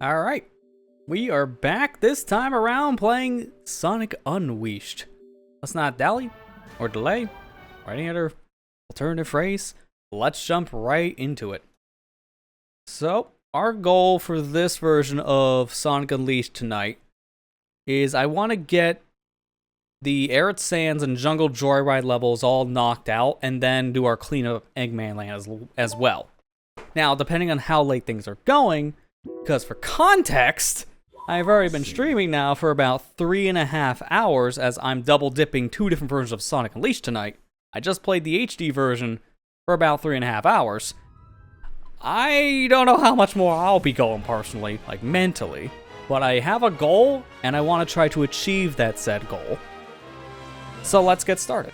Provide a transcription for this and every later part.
Alright, we are back this time around playing Sonic Unwiished. Let's not dally, or delay, or any other alternative phrase. Let's jump right into it. So, our goal for this version of Sonic Unleashed tonight is I want to get the Arid Sands and Jungle Joyride levels all knocked out, and then do our cleanup Eggman Land as well. Now, depending on how late things are going, because for context, I've already been streaming now for about 3.5 hours as I'm double dipping 2 different versions of Sonic Unleashed tonight. I just played the HD version for about 3.5 hours. I don't know how much more I'll be going personally, like mentally, but I have a goal and I want to try to achieve that said goal. So let's get started.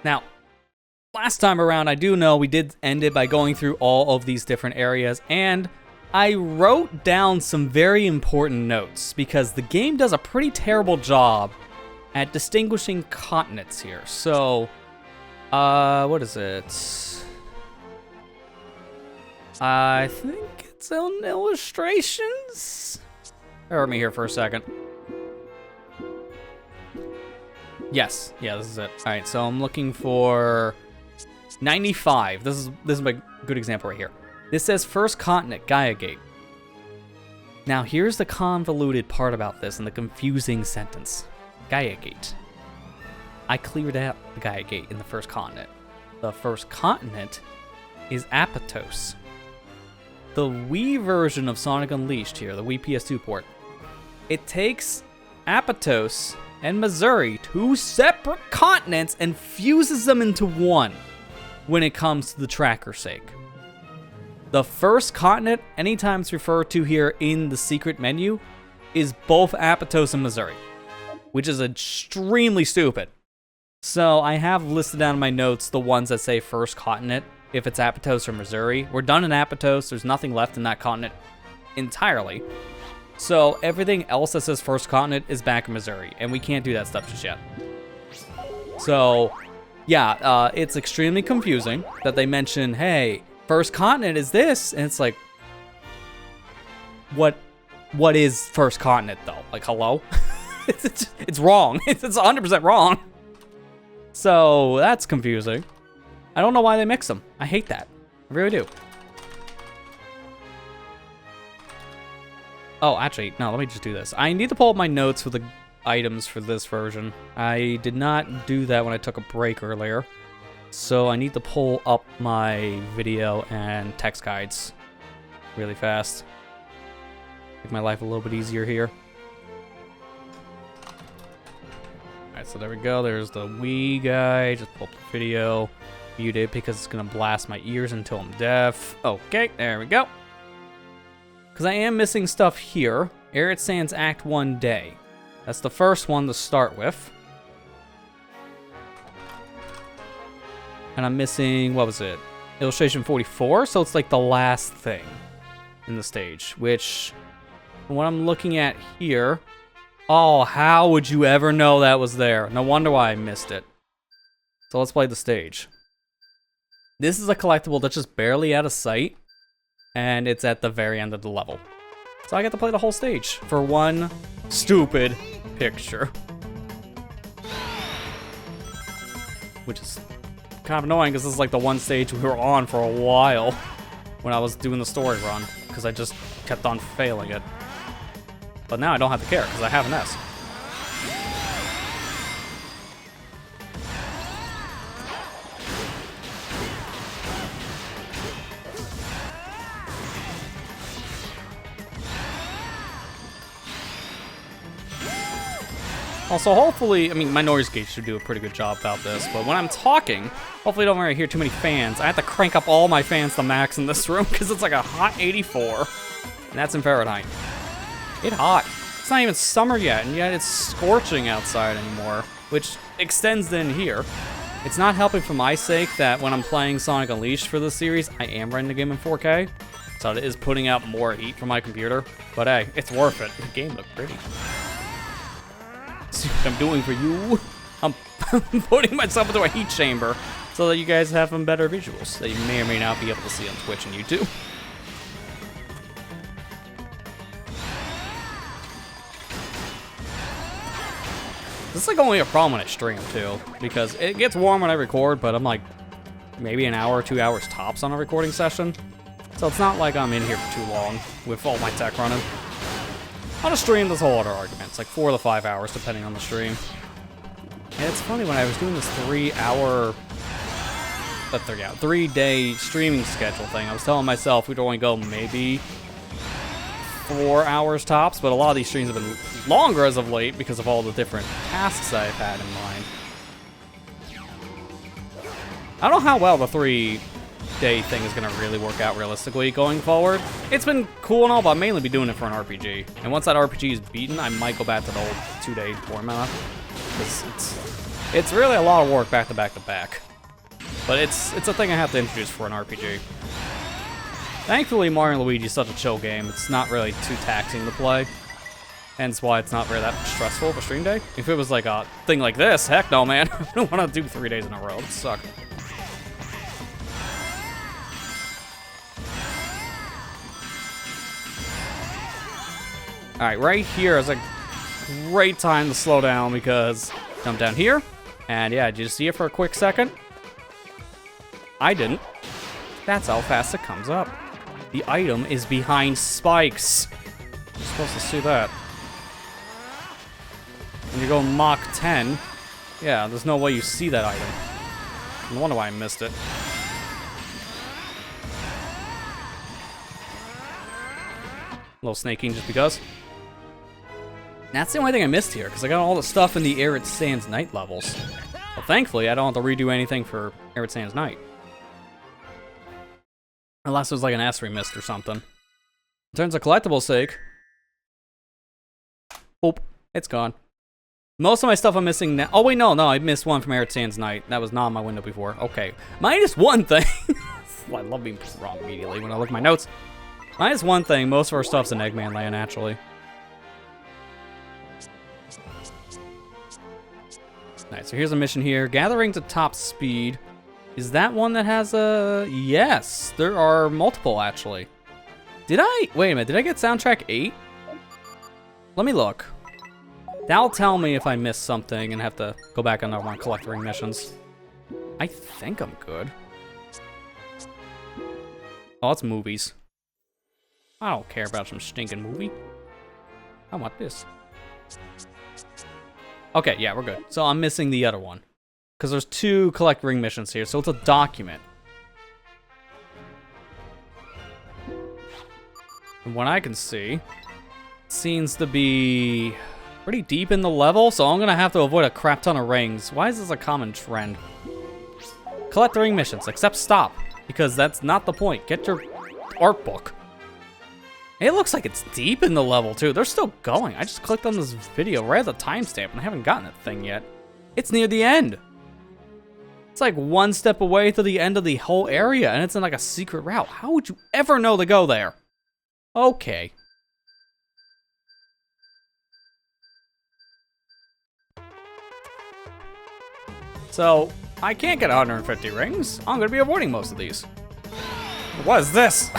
Now, last time around, I do know we did end it by going through all of these different areas, and I wrote down some very important notes, because the game does a pretty terrible job at distinguishing continents here. So, what is it? I think it's on illustrations? Bear with me here for a second. Yes, yeah, this is it. All right, so I'm looking for 95. This is my good example right here. This says first continent, Gaia Gate. Now, here's the convoluted part about this and the confusing sentence. Gaia Gate. I cleared out the Gaia Gate in the first continent. The first continent is Apatos. The Wii version of Sonic Unleashed here, the Wii PS2 port, it takes Apatos and Missouri, 2 separate continents, and fuses them into one when it comes to the tracker's sake. The first continent, anytime it's referred to here in the secret menu, is both Apatos and Missouri, which is extremely stupid. So I have listed down in my notes the ones that say first continent, if it's Apatos or Missouri. We're done in Apatos, there's nothing left in that continent entirely. So everything else that says first continent is back in Missouri, and we can't do that stuff just yet. So, yeah, it's extremely confusing that they mention, hey, first continent is this, and it's like, what is first continent though? Like, hello? it's wrong. It's 100% wrong. So that's confusing. I don't know why they mix them. I hate that. I really do. Oh, actually, no, let me just do this. I need to pull up my notes for the items for this version. I did not do that when I took a break earlier. So I need to pull up my video and text guides really fast. Make my life a little bit easier here. Alright, so there we go. There's the Wii guide. Just pull up the video. Mute it because it's going to blast my ears until I'm deaf. Okay, there we go. Because I am missing stuff here. Arid Sands Act 1 Day. That's the first one to start with. And I'm missing, what was it? Illustration 44, so it's like the last thing in the stage. Which, from what I'm looking at here... Oh, how would you ever know that was there? No wonder why I missed it. So let's play the stage. This is a collectible that's just barely out of sight. And it's at the very end of the level. So I get to play the whole stage for one stupid picture. Which is kind of annoying because this is like the one stage we were on for a while when I was doing the story run, because I just kept on failing it. But now I don't have to care because I have an S. Also, hopefully, I mean, my noise gauge should do a pretty good job about this, but when I'm talking, hopefully I don't really hear too many fans. I have to crank up all my fans to max in this room because it's like a hot 84, and that's in Fahrenheit. It's hot. It's not even summer yet, and yet it's scorching outside anymore, which extends in here. It's not helping for my sake that when I'm playing Sonic Unleashed for this series, I am running the game in 4K, so it is putting out more heat from my computer, but hey, it's worth it. The game looked pretty. See what I'm doing for you. I'm putting myself into a heat chamber so that you guys have some better visuals that you may or may not be able to see on Twitch and YouTube. This is like only a problem when I stream too, because it gets warm when I record, but I'm like maybe an hour or 2 hours tops on a recording session. So it's not like I'm in here for too long with all my tech running. On a stream, there's a whole other argument. It's like 4 to 5 hours depending on the stream. And it's funny, when I was doing this 3-day streaming schedule thing, I was telling myself we'd only go maybe 4 hours tops, but a lot of these streams have been longer as of late because of all the different tasks I've had in mind. I don't know how well the 3-day thing is going to really work out realistically going forward. It's been cool and all, but I'll mainly be doing it for an RPG. And once that RPG is beaten, I might go back to the old 2-day format. Because it's really a lot of work back to back to back. But it's a thing I have to introduce for an RPG. Thankfully, Mario & Luigi is such a chill game. It's not really too taxing to play. Hence why it's not really that stressful of a stream day. If it was like a thing like this, heck no, man. I don't want to do 3 days in a row. It would suck. Alright, right here is a great time to slow down because jump down here. And yeah, did you see it for a quick second? I didn't. That's how fast it comes up. The item is behind spikes. You're supposed to see that. When you go Mach 10, yeah, there's no way you see that item. No wonder why I missed it. A little snaking just because. That's the only thing I missed here, because I got all the stuff in the Arid Sands Night levels. Well, thankfully, I don't have to redo anything for Arid Sands Night. Unless it was like an S remissed or something. In terms of collectibles sake, oh, it's gone. Most of my stuff I'm missing now. Oh wait, no, I missed one from Arid Sands Night. That was not on my window before. Okay, minus one thing. I love being wrong immediately when I look at my notes. Minus one thing. Most of our stuff's in Eggman Land, actually. Nice. So here's a mission here. Gathering to top speed. Is that one that has a... Yes, there are multiple, actually. Did I... Wait a minute, did I get soundtrack 8? Let me look. That'll tell me if I missed something and have to go back on my collecting missions. I think I'm good. Oh, it's movies. I don't care about some stinking movie. I want this. Okay, yeah, we're good. So I'm missing the other one. Because there's 2 collect ring missions here, so it's a document. And what I can see, it seems to be pretty deep in the level, so I'm going to have to avoid a crap ton of rings. Why is this a common trend? Collect ring missions, except stop, because that's not the point. Get your art book. It looks like it's deep in the level, too. They're still going. I just clicked on this video right at the timestamp, and I haven't gotten that thing yet. It's near the end. It's like 1 step away to the end of the whole area, and it's in like a secret route. How would you ever know to go there? Okay. So, I can't get 150 rings. I'm gonna be avoiding most of these. What is this?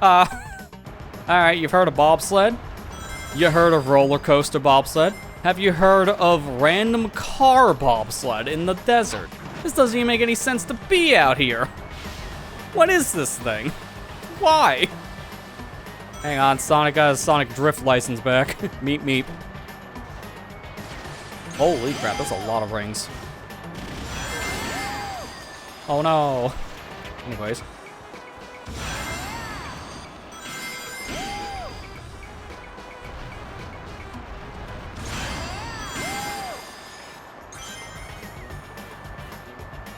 Alright, you've heard of bobsled? You heard of roller coaster bobsled? Have you heard of random car bobsled in the desert? This doesn't even make any sense to be out here. What is this thing? Why? Hang on, Sonic got his Sonic Drift license back. Meep meep. Holy crap, that's a lot of rings. Oh no. Anyways.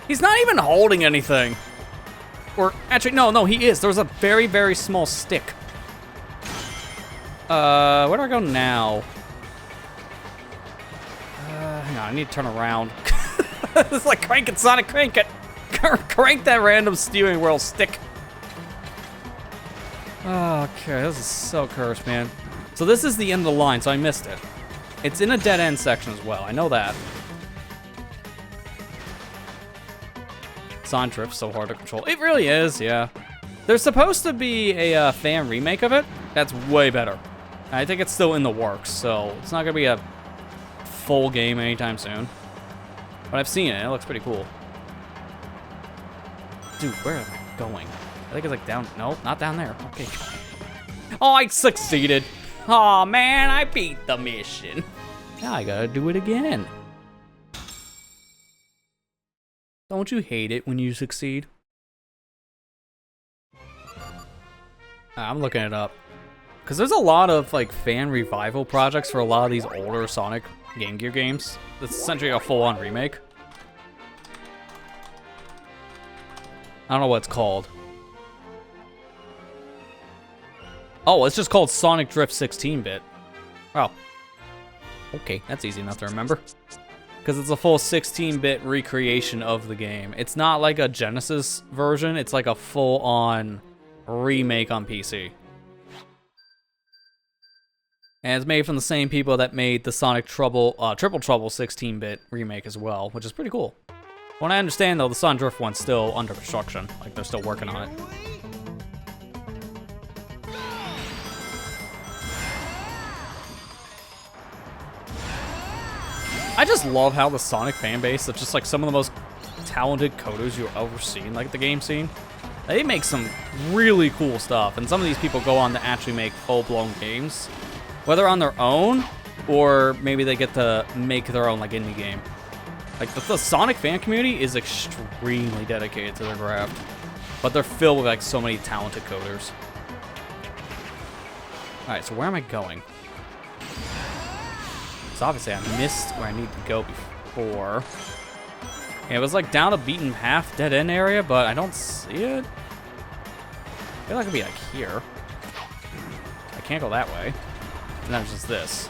He's not even holding anything. Or, actually, no, he is. There was a very, very small stick. Where do I go now? Hang on, I need to turn around. It's like crank it, Sonic, crank it. Crank that random steering wheel stick. Okay, this is so cursed, man. So this is the end of the line, so I missed it. It's in a dead-end section as well. I know that. Sonic Drift's so hard to control. It really is, yeah. There's supposed to be a fan remake of it. That's way better. I think it's still in the works, so it's not gonna be a full game anytime soon. But I've seen it. It looks pretty cool. Dude, where am I going? I think it's like down. No, not down there. Okay. Oh, I succeeded. Oh man, I beat the mission. Now I gotta do it again. Don't you hate it when you succeed? I'm looking it up. Because there's a lot of like fan revival projects for a lot of these older Sonic Game Gear games. It's essentially a full-on remake. I don't know what it's called. Oh, it's just called Sonic Drift 16-bit. Oh. Okay, that's easy enough to remember. Because it's a full 16-bit recreation of the game. It's not like a Genesis version, it's like a full-on remake on PC. And it's made from the same people that made the Sonic Triple Trouble 16-bit remake as well, which is pretty cool. When I understand, though, the Sonic Drift one's still under construction. Like, they're still working on it. I just love how the Sonic fanbase is just like some of the most talented coders you've ever seen, like the game scene. They make some really cool stuff, and some of these people go on to actually make full-blown games, whether on their own or maybe they get to make their own like indie game. Like the Sonic fan community is extremely dedicated to their craft, but they're filled with like so many talented coders. All right, so where am I going? So obviously I missed where I need to go before. Yeah, it was like down a beaten path, dead end area, but I don't see it. I feel like it could be like here. I can't go that way. And then it's just this.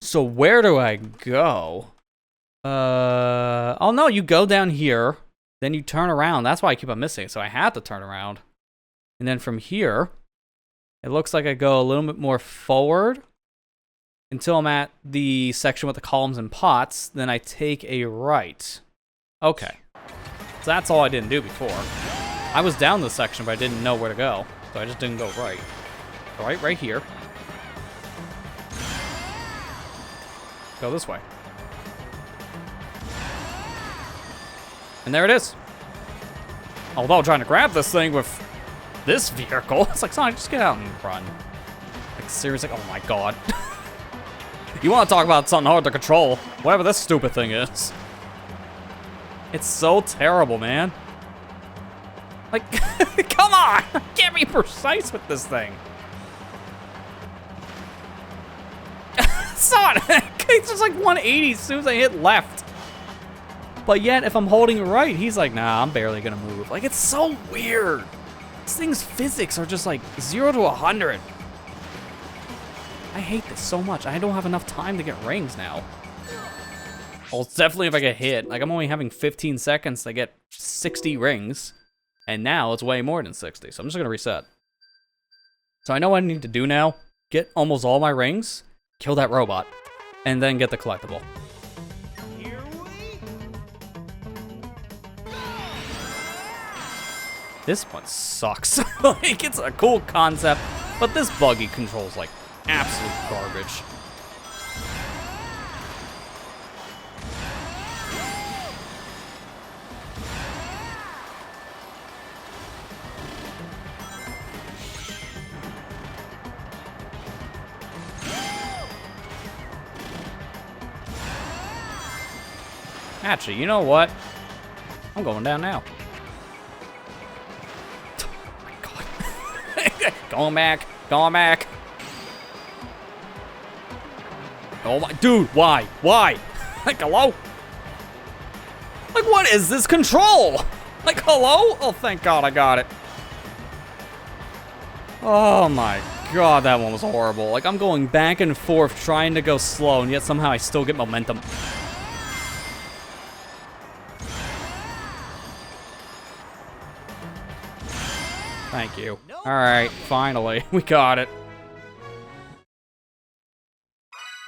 So where do I go? Oh no, you go down here, then you turn around. That's why I keep on missing it, so I had to turn around. And then from here, it looks like I go a little bit more forward until I'm at the section with the columns and pots, then I take a right. Okay. So that's all I didn't do before. I was down this section, but I didn't know where to go. So I just didn't go right. Right here. Go this way. And there it is. Although trying to grab this thing with this vehicle, it's like, Sonic, just get out and run. Like, seriously, oh my god. You want to talk about something hard to control, whatever this stupid thing is. It's so terrible, man. Like, come on! Get me precise with this thing. Sonic! It's just like 180 as soon as I hit left. But yet, if I'm holding right, he's like, nah, I'm barely gonna move. Like, it's so weird. This thing's physics are just like 0 to 100. I hate this so much. I don't have enough time to get rings now. Well, it's definitely if I get hit. Like, I'm only having 15 seconds to get 60 rings. And now it's way more than 60. So I'm just going to reset. So I know what I need to do now. Get almost all my rings. Kill that robot. And then get the collectible. This one sucks. Like, it's a cool concept. But this buggy controls, like, absolute garbage. Actually, you know what? I'm going down now. Oh my god. Going back. Going back. Oh my, dude, why? Why? Like, hello? Like, what is this control? Like, hello? Oh, thank God I got it. Oh my God, that one was horrible. Like, I'm going back and forth trying to go slow, and yet somehow I still get momentum. Thank you. All right, finally, we got it.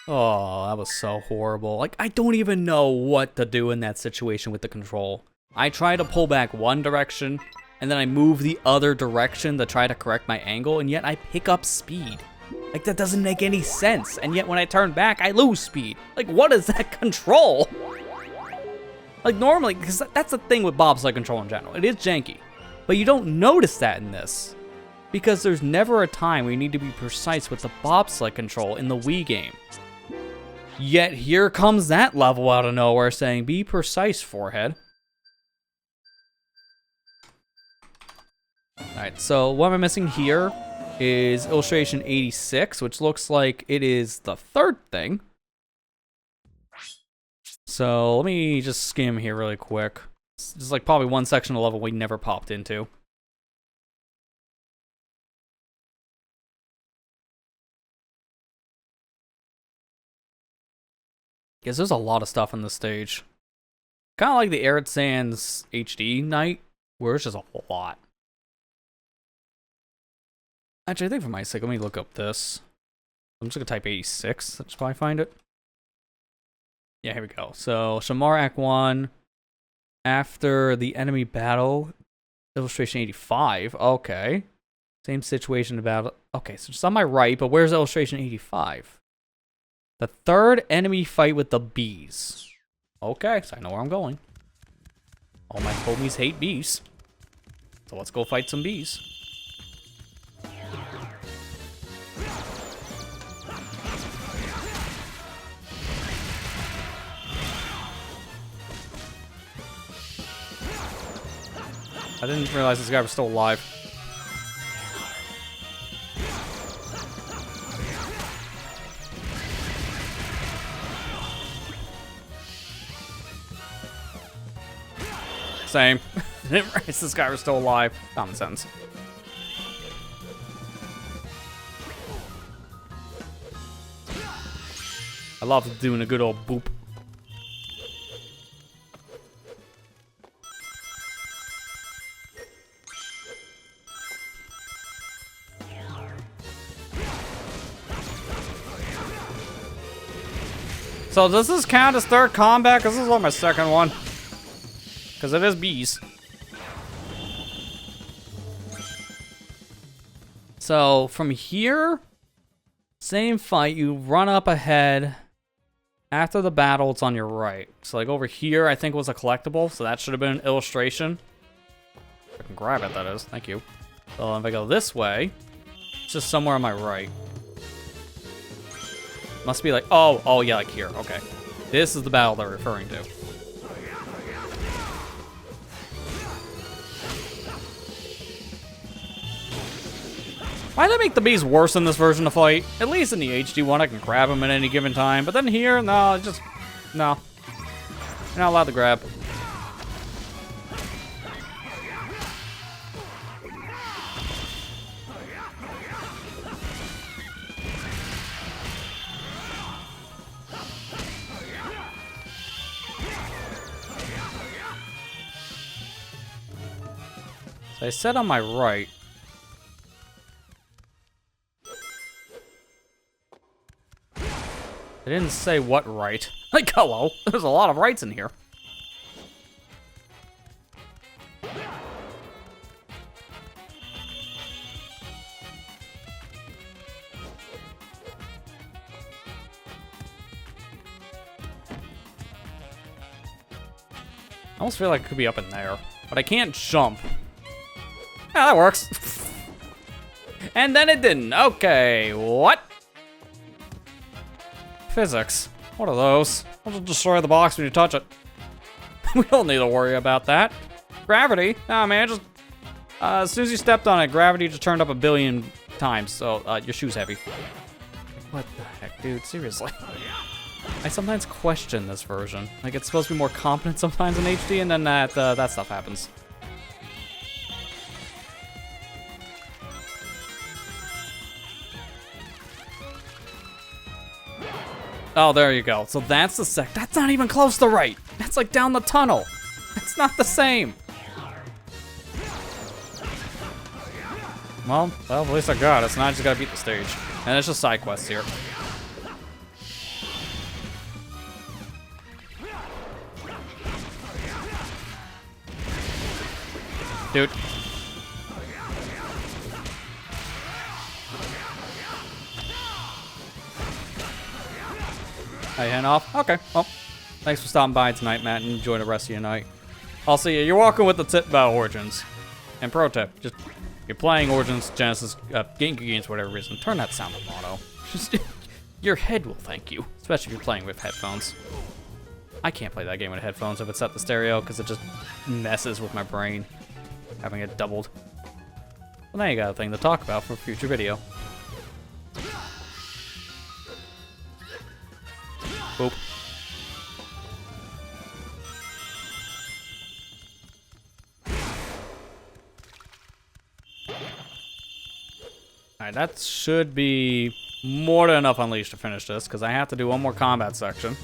Oh, that was so horrible. Like, I don't even know what to do in that situation with the control. I try to pull back one direction, and then I move the other direction to try to correct my angle, and yet I pick up speed. Like, that doesn't make any sense, and yet when I turn back, I lose speed. Like, what is that control? Like, normally, because that's the thing with bobsled control in general. It is janky, but you don't notice that in this, because there's never a time where you need to be precise with the bobsled control in the Wii game. Yet here comes that level out of nowhere saying, be precise, forehead. Alright, so what am I missing here is illustration 86, which looks like it is the third thing. So let me just skim here really quick. This is like probably one section of the level we never popped into. Because there's a lot of stuff on this stage. Kind of like the Arid Sands HD night, where it's just a lot. Actually, I think for my sake, let me look up this. I'm just going to type 86. That's why I find it. Yeah, here we go. So, Shamar Act 1. After the enemy battle. Illustration 85. Okay. Same situation about... Okay, so it's on my right, but where's illustration 85? The third enemy fight with the bees. Okay, so I know where I'm going. All my homies hate bees. So let's go fight some bees. I didn't realize this guy was still alive. Same. Didn't realize this guy was still alive. Common sense. I love doing a good old boop. So does this count as third combat? Because this is like my second one. Because it is bees. So from here, same fight, you run up ahead. After the battle, it's on your right. So like over here, I think was a collectible. So that should have been an illustration. If I can grab it, that is. Thank you. So if I go this way, it's just somewhere on my right. Must be like, oh yeah, like here. Okay. This is the battle they're referring to. Why did they make the bees worse in this version of fight? At least in the HD one, I can grab them at any given time. But then here, no, just, no. You're not allowed to grab. So I said on my right. I didn't say what right. Like, hello. There's a lot of rights in here. I almost feel like it could be up in there. But I can't jump. Yeah, that works. And then it didn't. Okay, what? Physics. What are those? I'll just destroy the box when you touch it. We don't need to worry about that. Gravity? Nah, man, just... as soon as you stepped on it, gravity just turned up 1 billion times, so your shoe's heavy. What the heck, dude? Seriously. I sometimes question this version. Like, it's supposed to be more competent sometimes in HD, and then that stuff happens. Oh, there you go. So that's the that's not even close to right. That's like down the tunnel. It's not the same. Well, at least I got it. So now I just gotta beat the stage. And it's just side quests here. Dude. Hey, hand off? Okay, well, thanks for stopping by tonight, Matt, and enjoy the rest of your night. I'll see you. You're walking with the tip about Origins. And pro tip, just, you're playing Origins, Genesis, Game Games, whatever reason, turn that sound to mono. Just, your head will thank you, especially if you're playing with headphones. I can't play that game with headphones if it's set to stereo, because it just messes with my brain, having it doubled. Well, now you got a thing to talk about for a future video. Boop. Alright, that should be more than enough Unleashed to finish this, because I have to do one more combat section.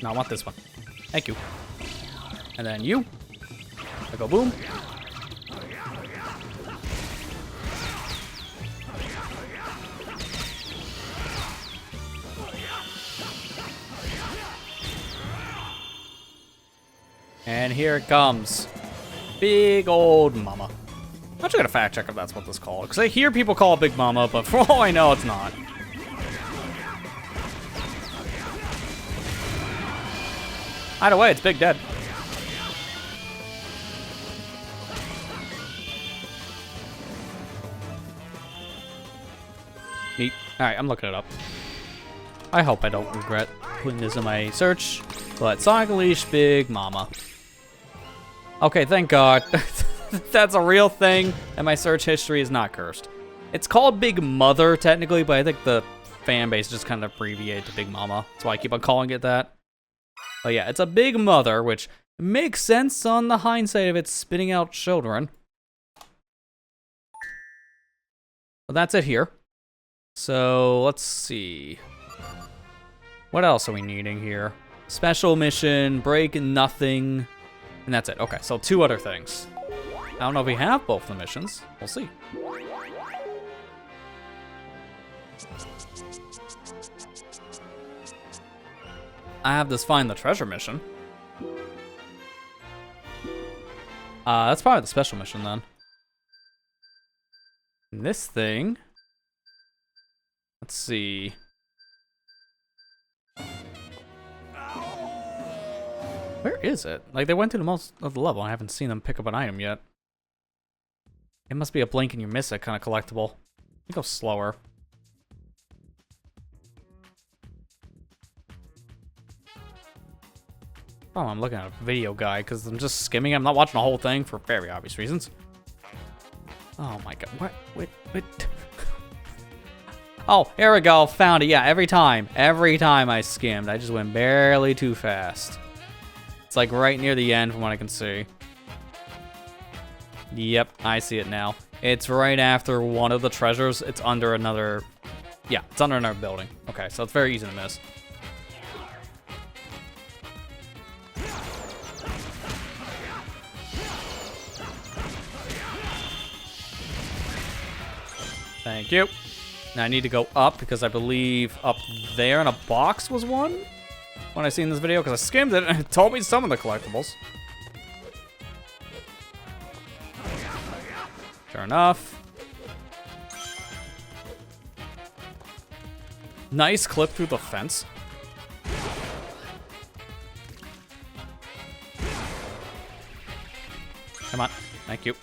No, I want this one. Thank you. And then you. I go boom. And here it comes. Big old mama. I'm actually gonna fact check if that's what this is called, because I hear people call it Big Mama, but for all I know, it's not. Either way, it's Big Dead. Neat. Alright, I'm looking it up. I hope I don't regret putting this in my search, but Sonic Unleashed Big Mama. Okay, thank God. That's a real thing, and my search history is not cursed. It's called Big Mother, technically, but I think the fan base just kind of abbreviated to Big Mama. That's why I keep on calling it that. But yeah, it's a Big Mother, which makes sense on the hindsight of it spitting out children. But that's it here. So, let's see. What else are we needing here? Special mission, break nothing, and that's it. Okay, so 2 other things. I don't know if we have both the missions. We'll see. I have this find the treasure mission. That's probably the special mission then. And this thing. Let's see. Where is it? Like, they went through the most of the level. I haven't seen them pick up an item yet. It must be a blink and you miss it kind of collectible. Let me go slower. Oh, I'm looking at a video guide because I'm just skimming. I'm not watching the whole thing for very obvious reasons. Oh my god. What? Wait. Oh, here we go. Found it. Yeah, every time I skimmed, I just went barely too fast. It's like right near the end from what I can see. Yep, I see it now. It's right after one of the treasures. It's under another... Yeah, it's under another building. Okay, so it's very easy to miss. Thank you. Now I need to go up because I believe up there in a box was one when I seen this video, because I skimmed it and it told me some of the collectibles. Sure enough. Nice clip through the fence. Come on. Thank you.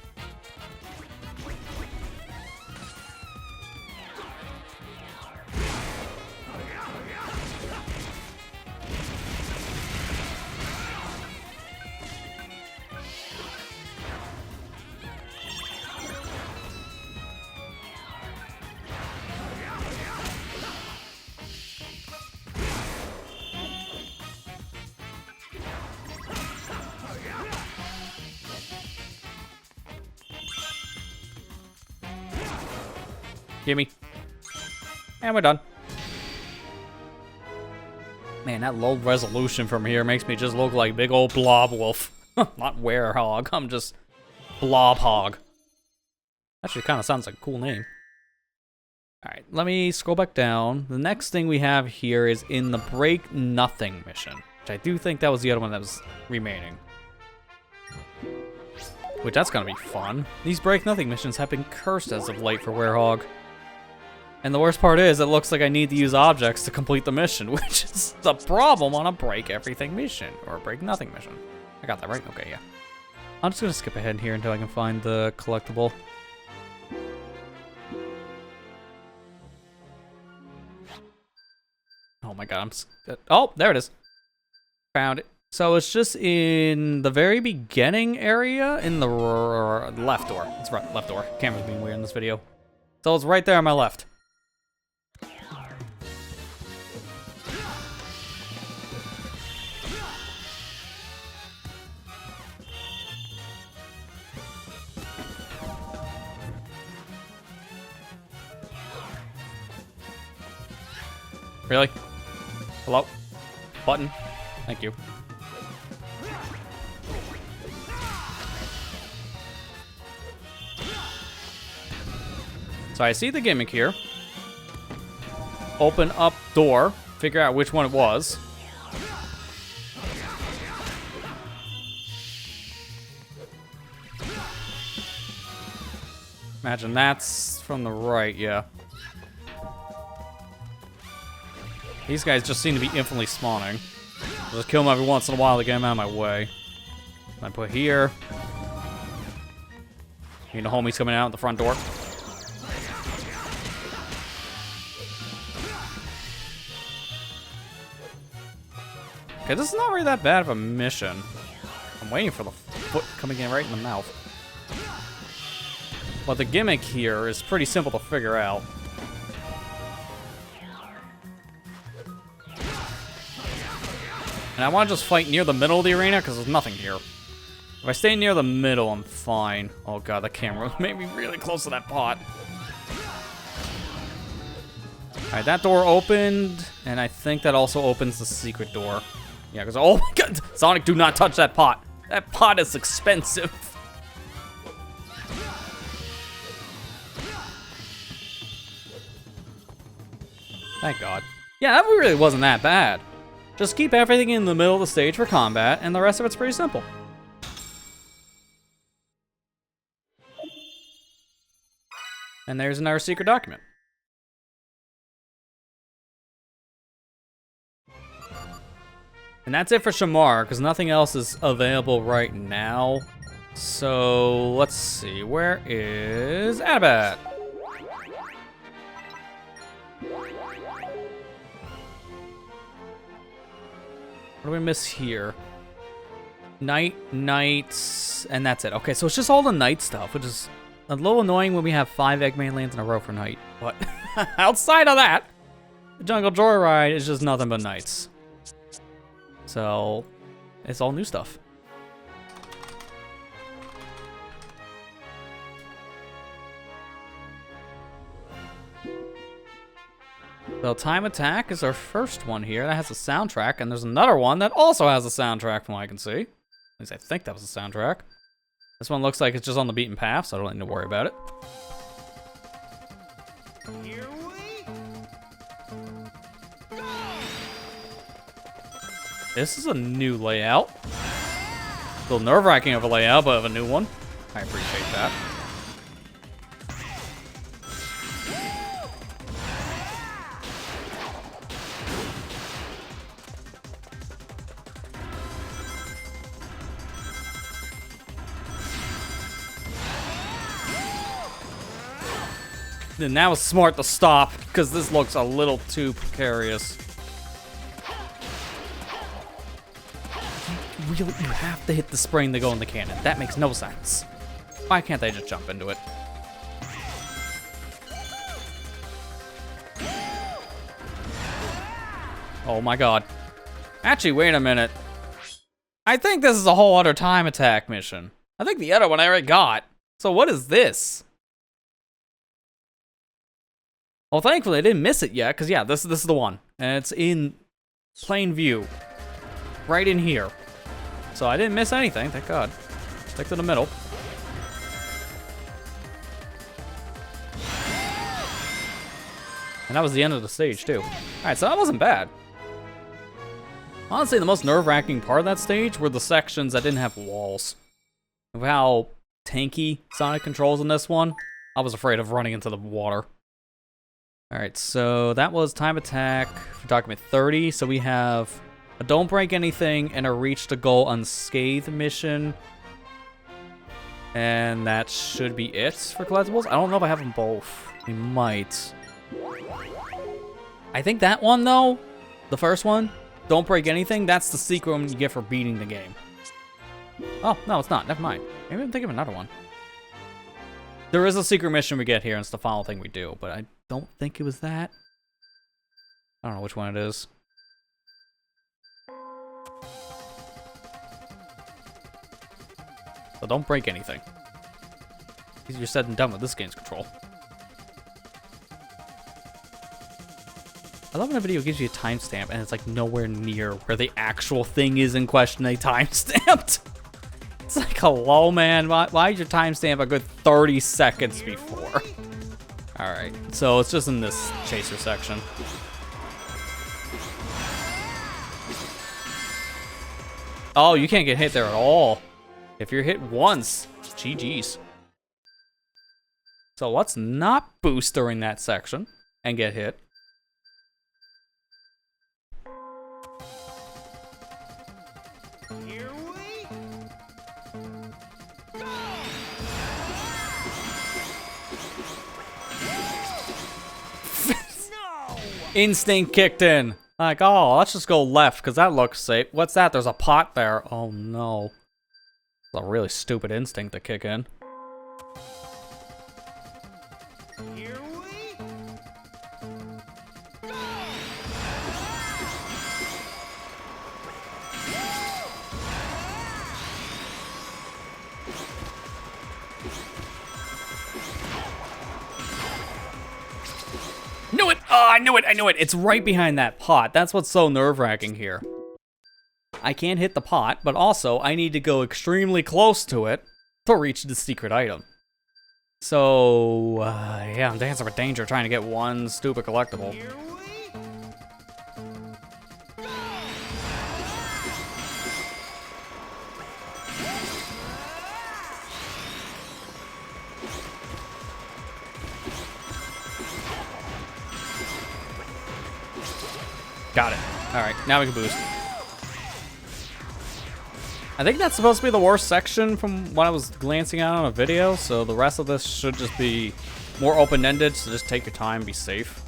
Gimme. And we're done. Man, that low resolution from here makes me just look like big old blob wolf. Not werehog. I'm just Blob Hog. Actually, kind of sounds like a cool name. Alright, let me scroll back down. The next thing we have here is in the Break Nothing mission, which I do think that was the other one that was remaining. Which, that's gonna be fun. These Break Nothing missions have been cursed as of late for Werehog. And the worst part is, it looks like I need to use objects to complete the mission, which is the problem on a Break Everything mission, or a Break Nothing mission. I got that right? Okay, yeah. I'm just gonna skip ahead here until I can find the collectible. Oh my god, oh, there it is. Found it. So it's just in the very beginning area in the left door. It's right, left door. Camera's being weird in this video. So it's right there on my left. Really? Hello? Button? Thank you. So I see the gimmick here. Open up door. Figure out which one it was. Imagine that's from the right, yeah. These guys just seem to be infinitely spawning. I'll just kill them every once in a while to get them out of my way. I put here. You know, homies coming out the front door. Okay, this is not really that bad of a mission. I'm waiting for the foot coming in right in the mouth. But the gimmick here is pretty simple to figure out. And I want to just fight near the middle of the arena because there's nothing here. If I stay near the middle, I'm fine. Oh god, the camera made me really close to that pot. Alright, that door opened, and I think that also opens the secret door. Yeah, because, oh my god, Sonic, do not touch that pot. That pot is expensive. Thank god. Yeah, that really wasn't that bad. Just keep everything in the middle of the stage for combat, and the rest of it's pretty simple. And there's another secret document. And that's it for Shamar, because nothing else is available right now. So, let's see. Where is Adabat? What do we miss here? Nights, and that's it. Okay, so it's just all the night stuff, which is a little annoying when we have 5 Eggman lands in a row for night. But outside of that, the Jungle Joyride is just nothing but nights. So, it's all new stuff. So Time Attack is our first one here. That has a soundtrack, and there's another one that also has a soundtrack from what I can see. At least I think that was a soundtrack. This one looks like it's just on the beaten path, so I don't need to worry about it. Here we go. This is a new layout. A little nerve-wracking of a layout, but of a new one. I appreciate that. And that was smart to stop, because this looks a little too precarious. You have to hit the spring to go in the cannon. That makes no sense. Why can't they just jump into it? Oh my god. Actually, wait a minute. I think this is a whole other Time Attack mission. I think the other one I already got. So what is this? Well, thankfully, I didn't miss it yet, because, yeah, this is the one. And it's in plain view. Right in here. So I didn't miss anything, thank God. Stick to the middle. And that was the end of the stage, too. Alright, so that wasn't bad. Honestly, the most nerve-wracking part of that stage were the sections that didn't have walls. Of how tanky Sonic controls in this one, I was afraid of running into the water. Alright, so that was time attack for document 30. So we have a don't break anything and a reach the goal unscathed mission. And that should be it for collectibles. I don't know if I have them both. We might. I think that one, though, the first one, don't break anything, that's the secret one you get for beating the game. Oh, no, it's not. Never mind. Maybe I'm thinking of another one. There is a secret mission we get here, and it's the final thing we do, but I don't think it was that. I don't know which one it is. So don't break anything. Easier said than done with this game's control. I love when a video gives you a timestamp and it's like nowhere near where the actual thing is in question they timestamped. It's like, hello, man. Why is your timestamp a good 30 seconds before? Alright, so it's just in this chaser section. Oh, you can't get hit there at all. If you're hit once, GG's. So let's not boost during that section and get hit. Here we no! Instinct kicked in. Like, oh, let's just go left because that looks safe. What's that? There's a pot there. Oh no. It's a really stupid instinct to kick in. Here we Knew it! Oh, I knew it! I knew it! It's right behind that pot. That's what's so nerve-wracking here. I can't hit the pot, but also I need to go extremely close to it to reach the secret item. So, yeah, I'm dancing with danger trying to get one stupid collectible. here we Got it. Alright, now we can boost. I think that's supposed to be the worst section from what I was glancing at on a video, so the rest of this should just be more open-ended, so just take your time, be safe.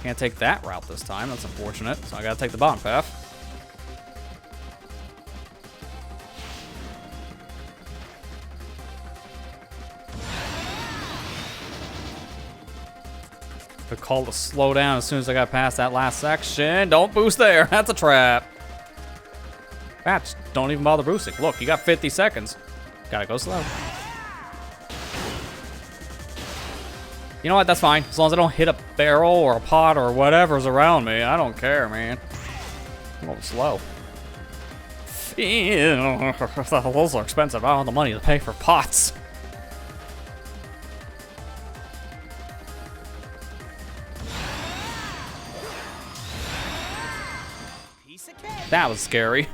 Can't take that route this time, that's unfortunate, so I gotta take the bottom path. The call to slow down as soon as I got past that last section. Don't boost there, that's a trap. Bats, don't even bother boosting. Look, you got 50 seconds. Gotta go slow. You know what, that's fine. As long as I don't hit a barrel or a pot or whatever's around me, I don't care, man. I'm going slow. Those are expensive. I don't have the money to pay for pots. That was scary.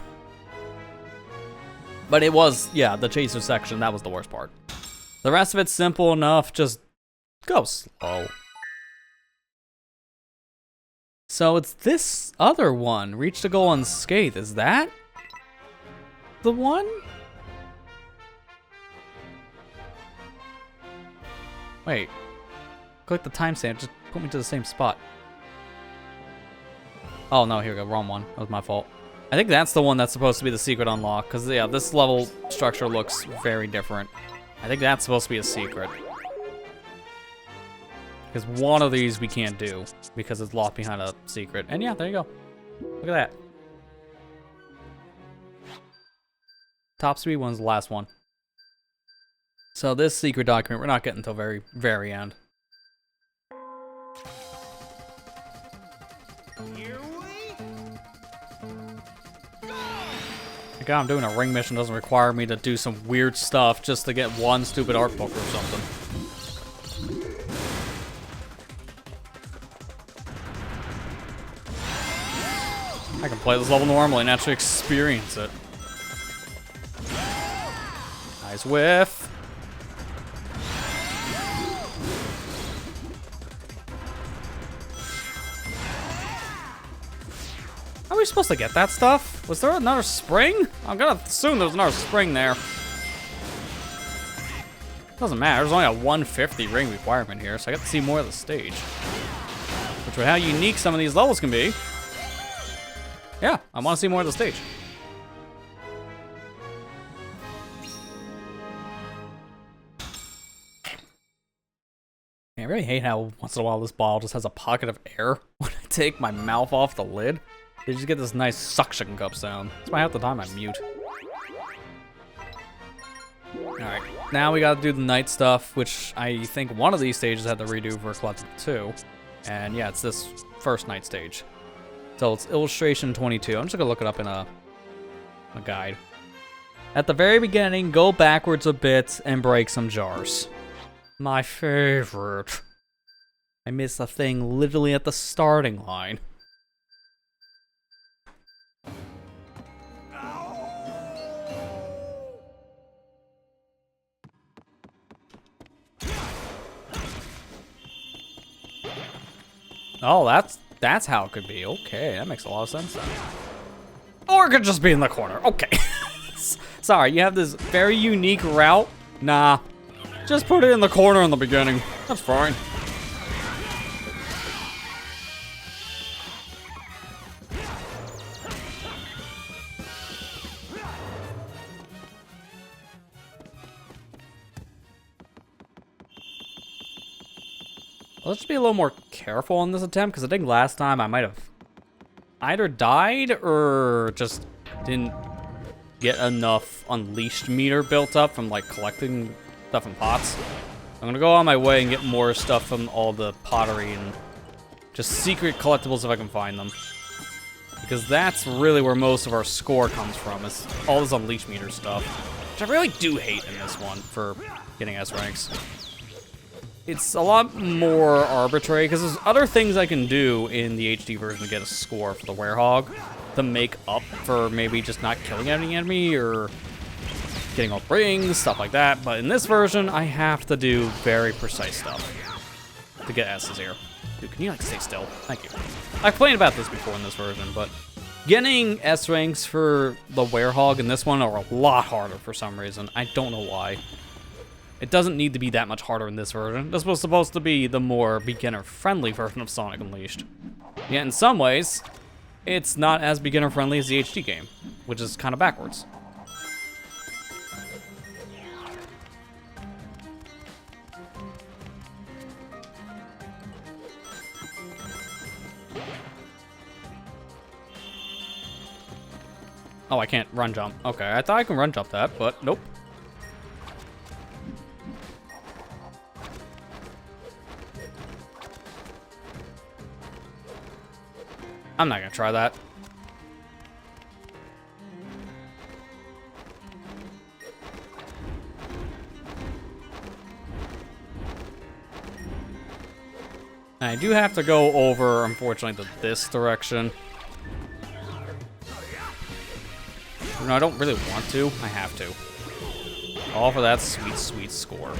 But it was, yeah, the chaser section, that was the worst part. The rest of it's simple enough, just go slow. So it's this other one, reach the goal unscathed. Is that the one? Wait, click the timestamp, just put me to the same spot. Oh no, here we go, wrong one, that was my fault. I think that's the one that's supposed to be the secret unlock, because yeah, this level structure looks very different. I think that's supposed to be a secret. Because one of these we can't do, because it's locked behind a secret. And yeah, there you go. Look at that. Top speed one's the last one. So this secret document, we're not getting until very, very end. here we God, I'm doing a ring mission doesn't require me to do some weird stuff just to get one stupid art book or something. I can play this level normally and actually experience it. Nice whiff. How are we supposed to get that stuff? Was there another spring? I'm gonna assume there was another spring there. Doesn't matter, there's only a 150 ring requirement here, so I get to see more of the stage. Which is how unique some of these levels can be. Yeah, I want to see more of the stage. I really hate how once in a while this ball just has a pocket of air when I take my mouth off the lid. You just get this nice suction cup sound. That's why half the time I mute. Alright, now we gotta do the night stuff, which I think one of these stages had to redo for Collectible 2. And yeah, it's this first night stage. So it's illustration 22. I'm just gonna look it up in a guide. At the very beginning, go backwards a bit and break some jars. My favorite. I missed a thing literally at the starting line. Oh, that's how it could be. Okay, that makes a lot of sense then. Or it could just be in the corner. Okay. Sorry, you have this very unique route. Nah. Just put it in the corner in the beginning. That's fine. Let's just be a little more careful on this attempt, because I think last time I might have either died or just didn't get enough Unleashed meter built up from like collecting stuff in pots. I'm gonna go on my way and get more stuff from all the pottery and just secret collectibles if I can find them. Because that's really where most of our score comes from, is all this Unleashed meter stuff. Which I really do hate in this one for getting S ranks. It's a lot more arbitrary, because there's other things I can do in the HD version to get a score for the Werehog to make up for maybe just not killing any enemy or getting all rings, stuff like that. But in this version, I have to do very precise stuff to get S's here. Dude, can you like stay still? Thank you. I've complained about this before in this version, but getting S ranks for the Werehog in this one are a lot harder for some reason. I don't know why. It doesn't need to be that much harder in this version. This was supposed to be the more beginner-friendly version of Sonic Unleashed. Yet in some ways, it's not as beginner-friendly as the HD game, which is kind of backwards. Oh, I can't run jump. Okay, I thought I could run jump that, but nope. I'm not gonna try that. I do have to go over, unfortunately, to this direction. No, I don't really want to. I have to. All for that sweet, sweet score.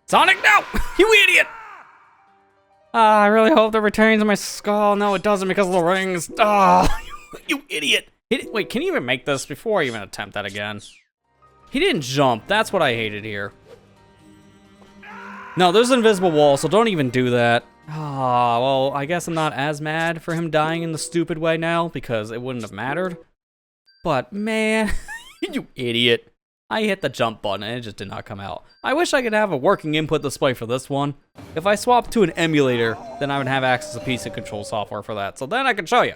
Sonic, no! You idiot! I really hope that retains my skull. No, it doesn't because of the rings. Oh, you idiot. Wait, can you even make this before I even attempt that again? He didn't jump. That's what I hated here. No, there's an invisible wall, so don't even do that. Ah, well, I guess I'm not as mad for him dying in the stupid way now because it wouldn't have mattered. But, man, you idiot. I hit the jump button and it just did not come out. I wish I could have a working input display for this one. If I swapped to an emulator, then I would have access to PC control software for that. So then I could show you.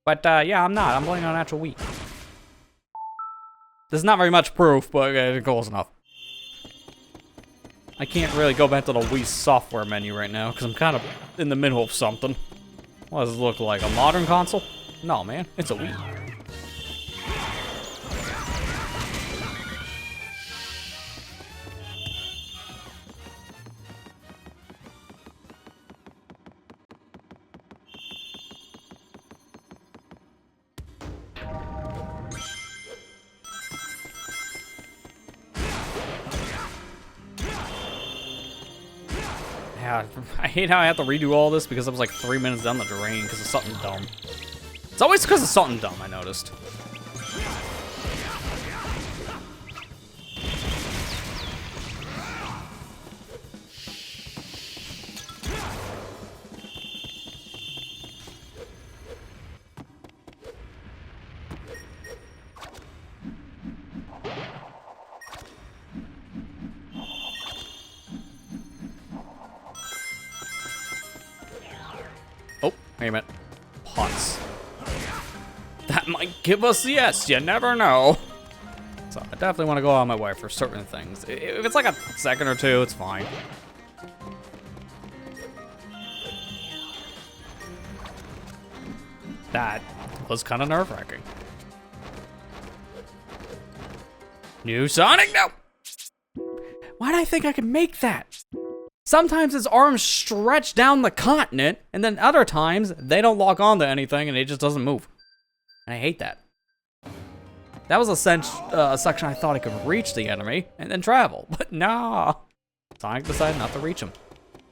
But yeah, I'm not. I'm playing on actual Wii. This is not very much proof, but close enough. I can't really go back to the Wii software menu right now because I'm kind of in the middle of something. What does it look like? A modern console? No, man. It's a Wii. Yeah, I hate how I have to redo all this because I was like 3 minutes down the drain because of something dumb. It's always because of something dumb, I noticed. Oh, wait a minute. Pots. That might give us the yes, you never know. So I definitely want to go out of my way for certain things. If it's like a second or two, it's fine. That was kind of nerve-wracking. New Sonic? No! Why did I think I could make that? Sometimes his arms stretch down the continent, and then other times, they don't lock onto anything and it just doesn't move. And I hate that. That was a section I thought I could reach the enemy and then travel, but nah. Sonic decided not to reach him.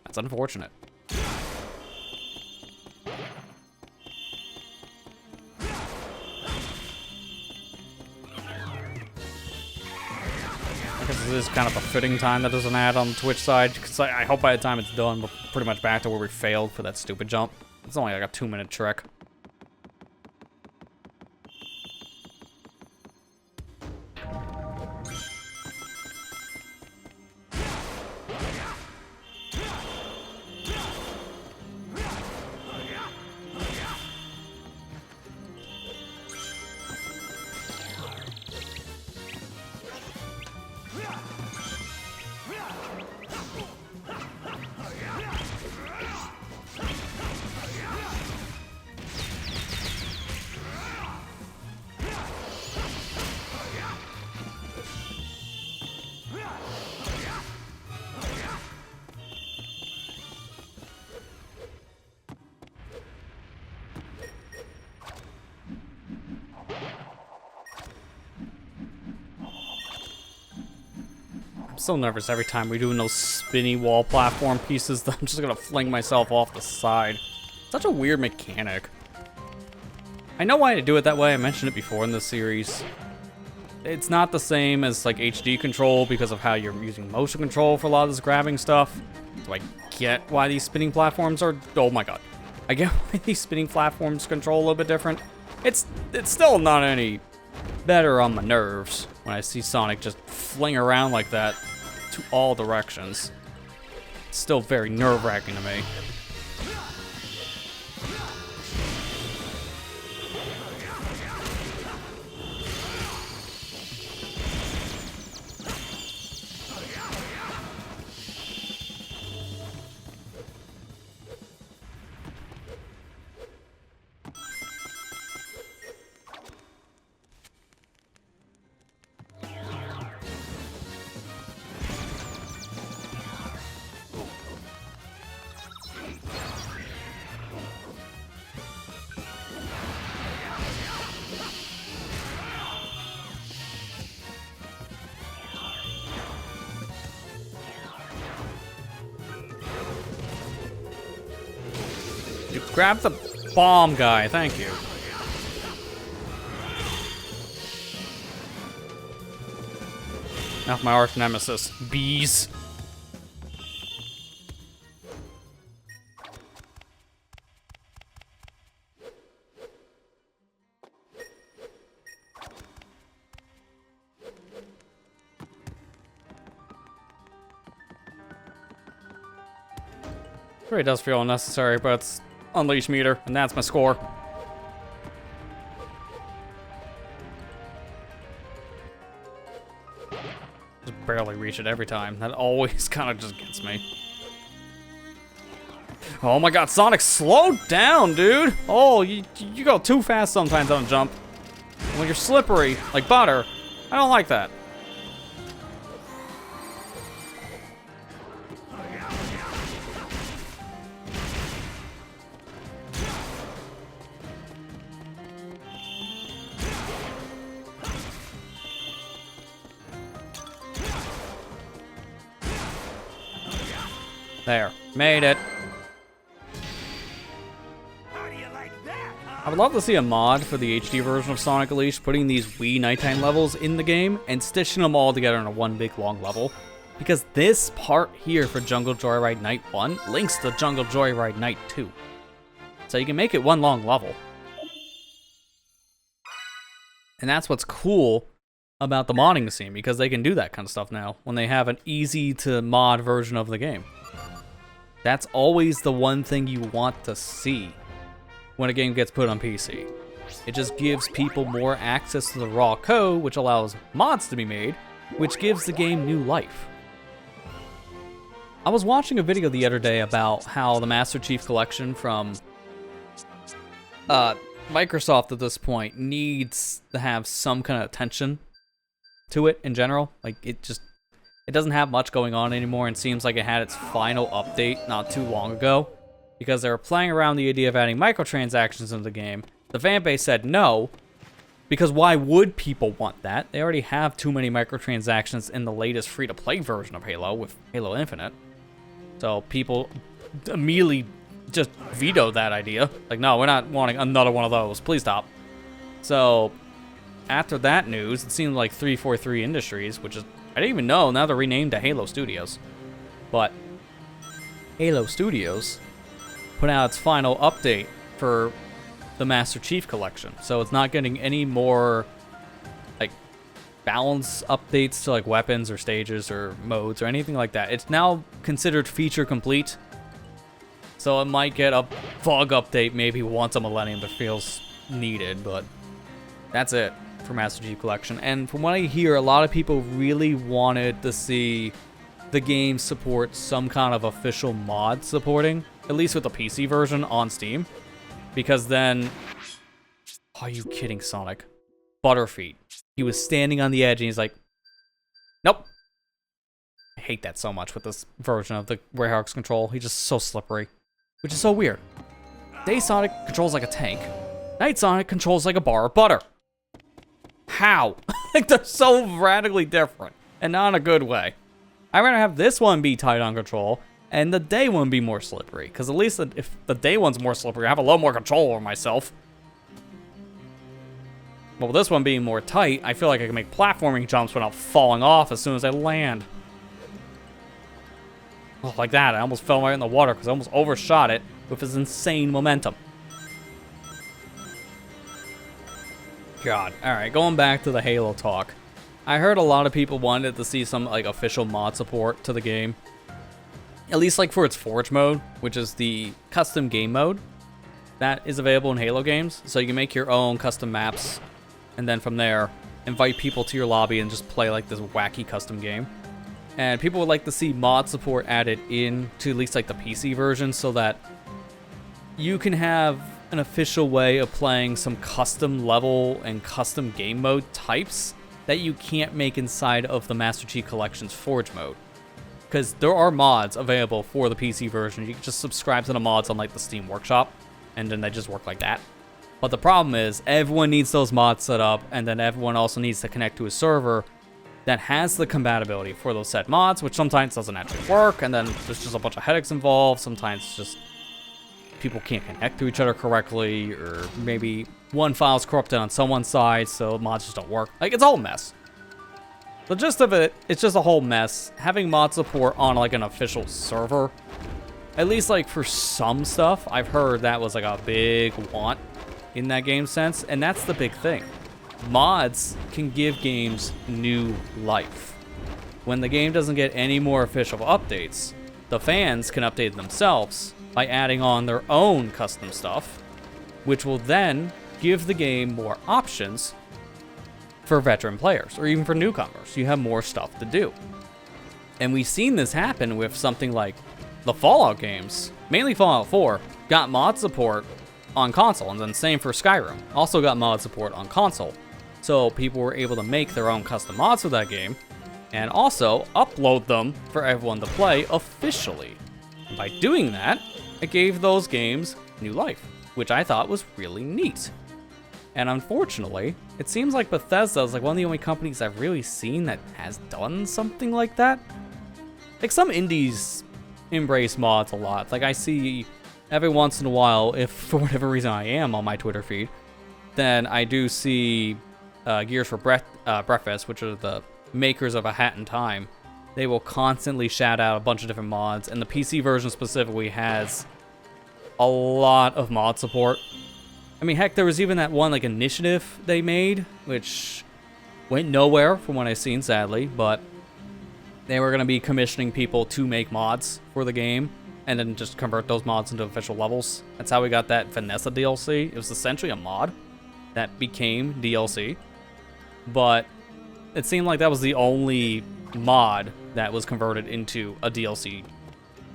That's unfortunate. This is kind of a fitting time that doesn't add on the Twitch side, because I hope by the time it's done, we're pretty much back to where we failed for that stupid jump. It's only like a 2-minute trek. I'm so nervous every time we're doing those spinny wall platform pieces that I'm just gonna fling myself off the side. Such a weird mechanic. I know why I do it that way, I mentioned it before in this series. It's not the same as like HD control because of how you're using motion control for a lot of this grabbing stuff. So I get why these spinning platforms are, oh my god. I get why these spinning platforms control a little bit different. It's still not any better on my nerves when I see Sonic just fling around like that to all directions. It's still very nerve-wracking to me. Grab the bomb guy, thank you. Now my arch nemesis, bees. It really does feel unnecessary, but it's Unleash meter, and that's my score. Just barely reach it every time. That always kind of just gets me. Oh my god, Sonic, slow down, dude! Oh, you go too fast sometimes on a jump. When you're slippery, like butter, I don't like that. There, made it. How do you like that, huh? I would love to see a mod for the HD version of Sonic Unleashed, putting these Wii nighttime levels in the game and stitching them all together in a one big long level. Because this part here for Jungle Joyride Night 1 links to Jungle Joyride Night 2. So you can make it one long level. And that's what's cool about the modding scene, because they can do that kind of stuff now when they have an easy to mod version of the game. That's always the one thing you want to see when a game gets put on PC. It just gives people more access to the raw code, which allows mods to be made, which gives the game new life. I was watching a video the other day about how the Master Chief Collection from Microsoft at this point needs to have some kind of attention to it in general. Like, it doesn't have much going on anymore, and seems like it had its final update not too long ago, because they were playing around the idea of adding microtransactions into the game. The fan base said no, because why would people want that? They already have too many microtransactions in the latest free-to-play version of Halo with Halo Infinite. So people immediately just vetoed that idea. Like, no, we're not wanting another one of those. Please stop. So after that news, it seemed like 343 Industries, which is, I didn't even know, now they're renamed to Halo Studios. But Halo Studios put out its final update for the Master Chief Collection. So it's not getting any more like balance updates to like weapons or stages or modes or anything like that. It's now considered feature complete. So it might get a fog update maybe once a millennium that feels needed, but that's it for Master Chief Collection. And from what I hear, a lot of people really wanted to see the game support some kind of official mod supporting, at least with the PC version on Steam, because then, are you kidding, Sonic? Butterfeet. He was standing on the edge and he's like, nope. I hate that so much with this version of the Warhawk's control. He's just so slippery, which is so weird. Day Sonic controls like a tank. Night Sonic controls like a bar of butter. How? Like, they're so radically different, and not in a good way. I'd rather have this one be tight on control, and the day one be more slippery, because at least if the day one's more slippery, I have a lot more control over myself. But with this one being more tight, I feel like I can make platforming jumps without falling off as soon as I land. Oh, like that, I almost fell right in the water because I almost overshot it with this insane momentum. God. Alright, going back to the Halo talk. I heard a lot of people wanted to see some like official mod support to the game. At least like for its Forge mode, which is the custom game mode that is available in Halo games. So you can make your own custom maps, and then from there, invite people to your lobby and just play like this wacky custom game. And people would like to see mod support added in to at least like the PC version, so that you can have an official way of playing some custom level and custom game mode types that you can't make inside of the Master Chief Collection's Forge mode. Because there are mods available for the PC version. You can just subscribe to the mods on like the Steam Workshop, and then they just work like that. But the problem is, everyone needs those mods set up, and then everyone also needs to connect to a server that has the compatibility for those set mods, which sometimes doesn't actually work, and then there's just a bunch of headaches involved. Sometimes it's just people can't connect to each other correctly, or maybe one file's corrupted on someone's side, so mods just don't work. Like, it's all a mess. The gist of it, it's just a whole mess. Having mod support on like an official server, at least like for some stuff, I've heard that was like a big want in that game sense, and that's the big thing. Mods can give games new life. When the game doesn't get any more official updates, the fans can update themselves by adding on their own custom stuff, which will then give the game more options for veteran players, or even for newcomers. You have more stuff to do. And we've seen this happen with something like the Fallout games. Mainly Fallout 4 got mod support on console, and then same for Skyrim. Also got mod support on console. So people were able to make their own custom mods for that game, and also upload them for everyone to play officially. And by doing that, it gave those games new life, which I thought was really neat. And unfortunately, it seems like Bethesda is like one of the only companies I've really seen that has done something like that. Like, some indies embrace mods a lot. Like, I see every once in a while, if for whatever reason I am on my Twitter feed, then I do see Gears for Breakfast, which are the makers of A Hat in Time. They will constantly shout out a bunch of different mods, and the PC version specifically has a lot of mod support. I mean, heck, there was even that one, like, initiative they made, which went nowhere from what I've seen, sadly, but they were going to be commissioning people to make mods for the game, and then just convert those mods into official levels. That's how we got that Vanessa DLC. It was essentially a mod that became DLC, but it seemed like that was the only mod that was converted into a DLC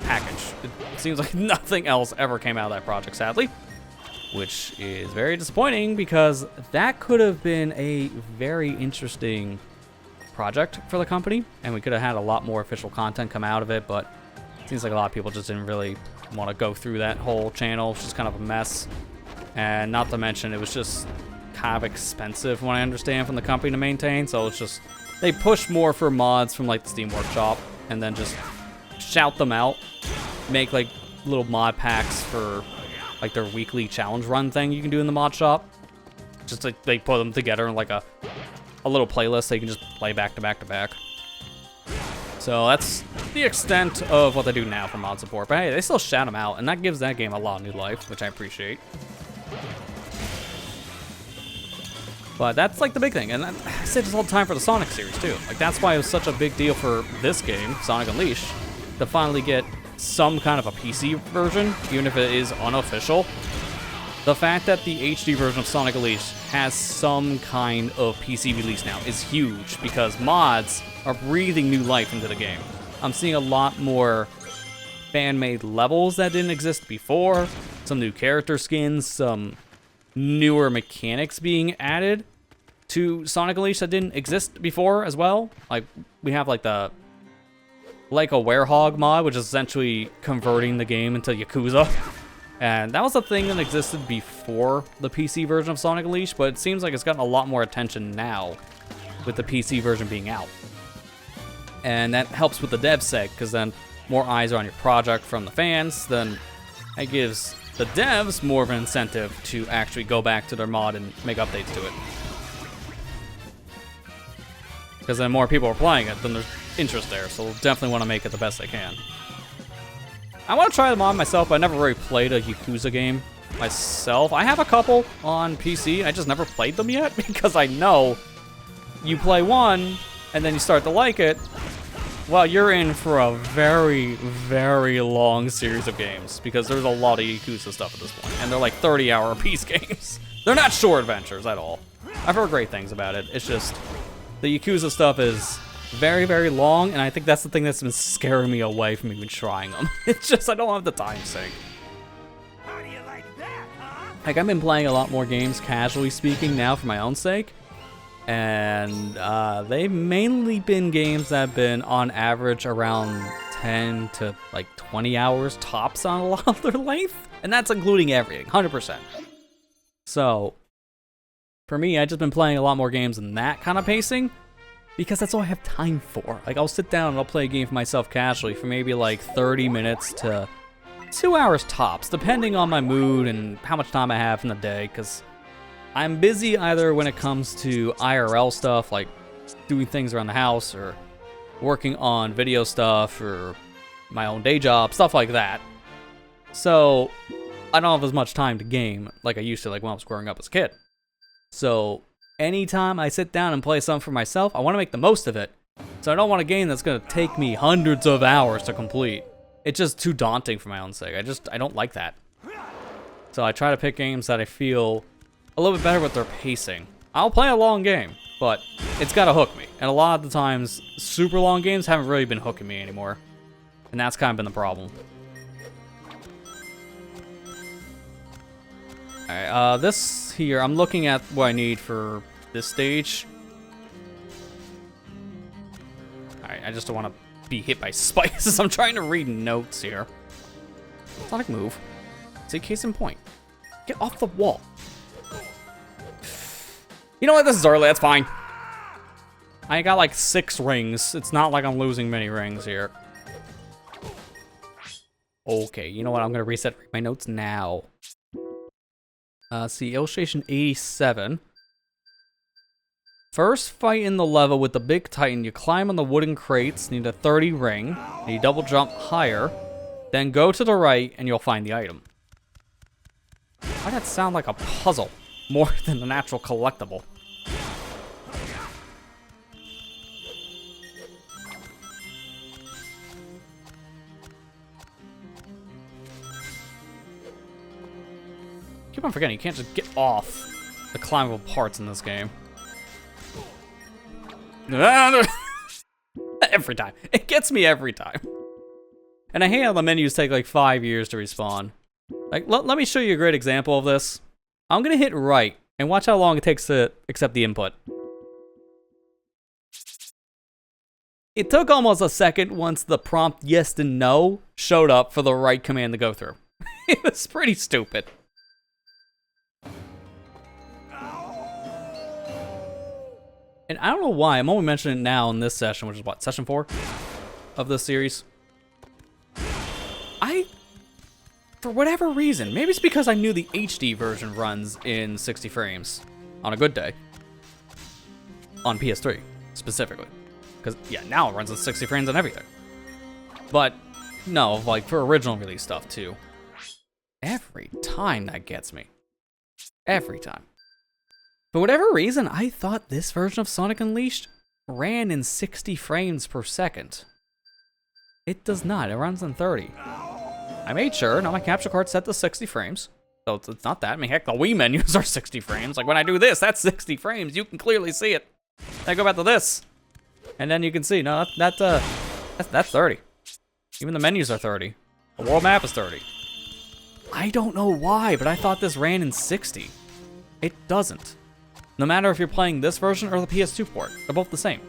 package. It seems like nothing else ever came out of that project, sadly, which is very disappointing because that could have been a very interesting project for the company, and we could have had a lot more official content come out of it, but it seems like a lot of people just didn't really want to go through that whole channel. It's just kind of a mess, and not to mention it was just kind of expensive from what I understand from the company to maintain, so it's just they push more for mods from like the Steam Workshop and then just shout them out, make like little mod packs for like their weekly challenge run thing you can do in the mod shop. Just like they put them together in like a little playlist so you can just play back to back to back. So that's the extent of what they do now for mod support. But hey, they still shout them out, and that gives that game a lot of new life, which I appreciate. But that's like the big thing, and I say this all the time for the Sonic series too. Like, that's why it was such a big deal for this game, Sonic Unleashed, to finally get some kind of a PC version, even if it is unofficial. The fact that the HD version of Sonic Unleashed has some kind of PC release now is huge, because mods are breathing new life into the game. I'm seeing a lot more fan-made levels that didn't exist before, some new character skins, some newer mechanics being added to Sonic Unleashed that didn't exist before as well. Like, we have like a Werehog mod, which is essentially converting the game into Yakuza. And that was a thing that existed before the PC version of Sonic Unleashed, but it seems like it's gotten a lot more attention now with the PC version being out. And that helps with the dev seg, because then more eyes are on your project from the fans, then it gives the devs more of an incentive to actually go back to their mod and make updates to it. Because then more people are playing it, then there's interest there, so we'll definitely want to make it the best they can. I want to try the mod myself, but I never really played a Yakuza game myself. I have a couple on PC, I just never played them yet, because I know you play one, and then you start to like it, well, you're in for a very, very long series of games, because there's a lot of Yakuza stuff at this point, and they're like 30-hour piece games. They're not short adventures at all. I've heard great things about it. It's just, the Yakuza stuff is very, very long, and I think that's the thing that's been scaring me away from even trying them. It's just, I don't have the time sink. How do you like that, huh? Like, I've been playing a lot more games, casually speaking, now for my own sake. And they've mainly been games that have been on average around 10 to like 20 hours tops on a lot of their length. And that's including everything, 100%. So, for me, I've just been playing a lot more games in that kind of pacing, because that's all I have time for. Like, I'll sit down and I'll play a game for myself casually for maybe like 30 minutes to 2 hours tops, depending on my mood and how much time I have in the day, because I'm busy either when it comes to IRL stuff, like doing things around the house, or working on video stuff, or my own day job, stuff like that. So I don't have as much time to game like I used to, like when I was growing up as a kid. So anytime I sit down and play something for myself, I want to make the most of it. So I don't want a game that's going to take me hundreds of hours to complete. It's just too daunting for my own sake. I don't like that. So I try to pick games that I feel a little bit better with their pacing. I'll play a long game, but it's gotta hook me. And a lot of the times, super long games haven't really been hooking me anymore. And that's kind of been the problem. Alright, this here, I'm looking at what I need for this stage. Alright, I just don't want to be hit by spikes. I'm trying to read notes here. Sonic move. See, case in point. Get off the wall. You know what? This is early. That's fine. I got like 6 rings. It's not like I'm losing many rings here. Okay, you know what? I'm going to reset my notes now. See, illustration 87. First fight in the level with the big titan. You climb on the wooden crates, need a 30 ring, and you double jump higher. Then go to the right, and you'll find the item. Why does that sound like a puzzle more than an actual collectible? Keep on forgetting, you can't just get off the climbable parts in this game. Every time. It gets me every time. And I hate how the menus take like 5 years to respawn. Like, let me show you a great example of this. I'm gonna hit right, and watch how long it takes to accept the input. It took almost a second once the prompt yes and no showed up for the right command to go through. It was pretty stupid. And I don't know why, I'm only mentioning it now in this session, which is what, session 4 of this series? For whatever reason, maybe it's because I knew the HD version runs in 60 frames on a good day. On PS3, specifically. Because, yeah, now it runs in 60 frames on everything. But, no, like, for original release stuff, too. Every time that gets me. Every time. For whatever reason, I thought this version of Sonic Unleashed ran in 60 frames per second. It does not, it runs in 30. I made sure, now my capture card's set to 60 frames. So it's not that. I mean, heck, the Wii menus are 60 frames. Like, when I do this, that's 60 frames. You can clearly see it. Then I go back to this. And then you can see, no, that's 30. Even the menus are 30. The world map is 30. I don't know why, but I thought this ran in 60. It doesn't. No matter if you're playing this version or the PS2 port. They're both the same.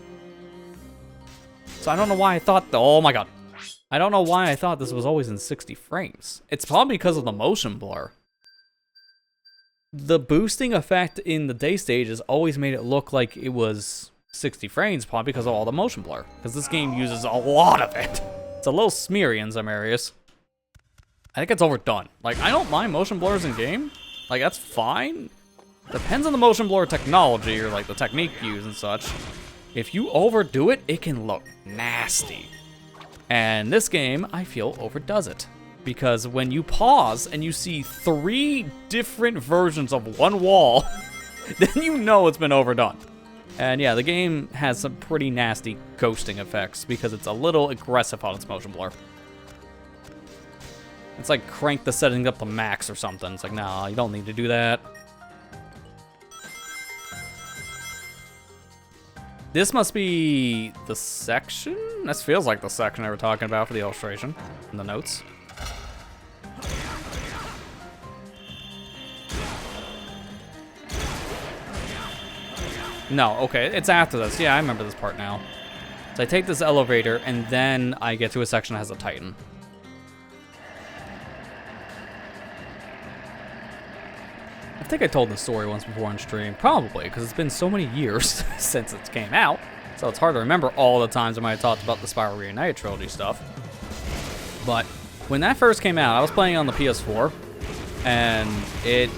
So I don't know why I thought, oh my god. I don't know why I thought this was always in 60 frames. It's probably because of the motion blur. The boosting effect in the day stages always made it look like it was 60 frames, probably because of all the motion blur. Because this game uses a lot of it. It's a little smeary in some areas. I think it's overdone. Like, I don't mind motion blurs in game. Like, that's fine. Depends on the motion blur technology or like the technique used and such. If you overdo it, it can look nasty. And this game, I feel, overdoes it. Because when you pause and you see 3 different versions of one wall, then you know it's been overdone. And yeah, the game has some pretty nasty ghosting effects because it's a little aggressive on its motion blur. It's like crank the settings up to max or something. It's like, nah, you don't need to do that. This must be the section? This feels like the section I were talking about for the illustration in the notes. No, okay, it's after this. Yeah, I remember this part now. So I take this elevator, and then I get to a section that has a Titan. I think I told this story once before on stream. Probably, because it's been so many years since it came out. So it's hard to remember all the times I might have talked about the Spiral Reunited trilogy stuff. But when that first came out, I was playing on the PS4, and it